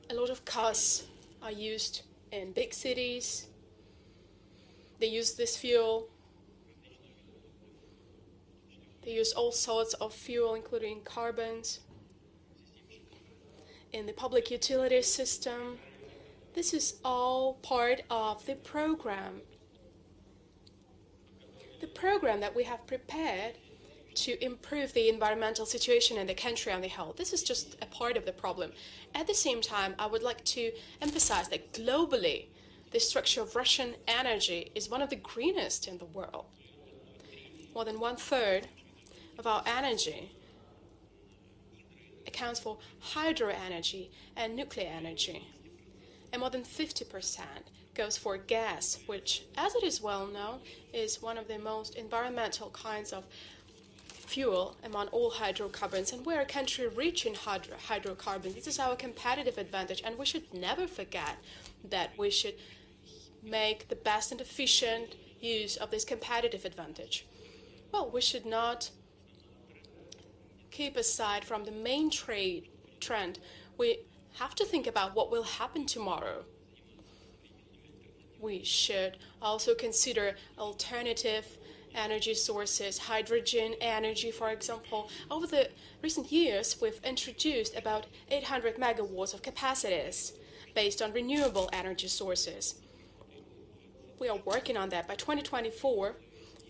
F: A lot of cars are used in big cities. They use this fuel. They use all sorts of fuel, including carbons, in the public utility system. This is all part of the program. The program that we have prepared to improve the environmental situation in the country on the whole. This is just a part of the problem. At the same time, I would like to emphasize that globally, the structure of Russian energy is one of the greenest in the world. More than 1/3 of our energy accounts for hydro energy and nuclear energy. And more than 50% goes for gas, which, as it is well known, is one of the most environmental kinds of fuel among all hydrocarbons. And we're a country rich in hydrocarbons. This is our competitive advantage, and we should never forget that we should make the best and efficient use of this competitive advantage. Well, we should not keep aside from the main trend. We have to think about what will happen tomorrow. We should also consider alternative energy sources, hydrogen energy, for example. Over the recent years, we've introduced about 800 megawatts of capacities based on renewable energy sources. We are working on that. By 2024,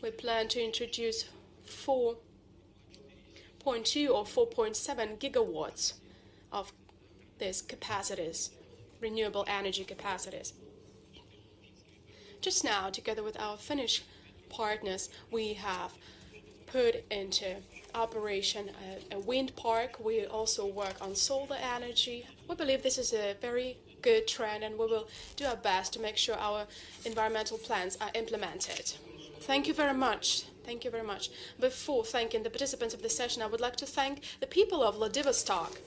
F: we plan to introduce 4.2 or 4.7 gigawatts of these capacities, renewable energy capacities. Just now, together with our Finnish partners, we have put into operation a wind park. We also work on solar energy. We believe this is a very good trend, and we will do our best to make sure our environmental plans are implemented. Thank you very much. Thank you very much. Before thanking the participants of the session, I would like to thank the people of Vladivostok.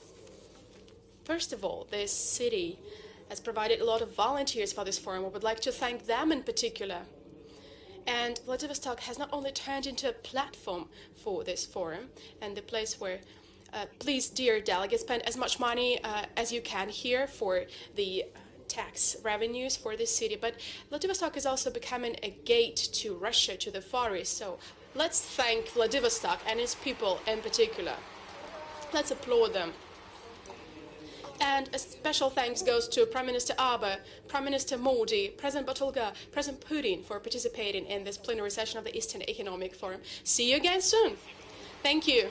F: First of all, this city has provided a lot of volunteers for this forum. We would like to thank them in particular. And Vladivostok has not only turned into a platform for this forum and the place where, please, dear delegates, spend as much money as you can here for the tax revenues for this city. But Vladivostok is also becoming a gate to Russia, to the Far East. So let's thank Vladivostok and its people in particular. Let's applaud them. And a special thanks goes to Prime Minister Abe, Prime Minister Modi, President Batulga, President Putin for participating in this plenary session of the Eastern Economic Forum. See you again soon. Thank you.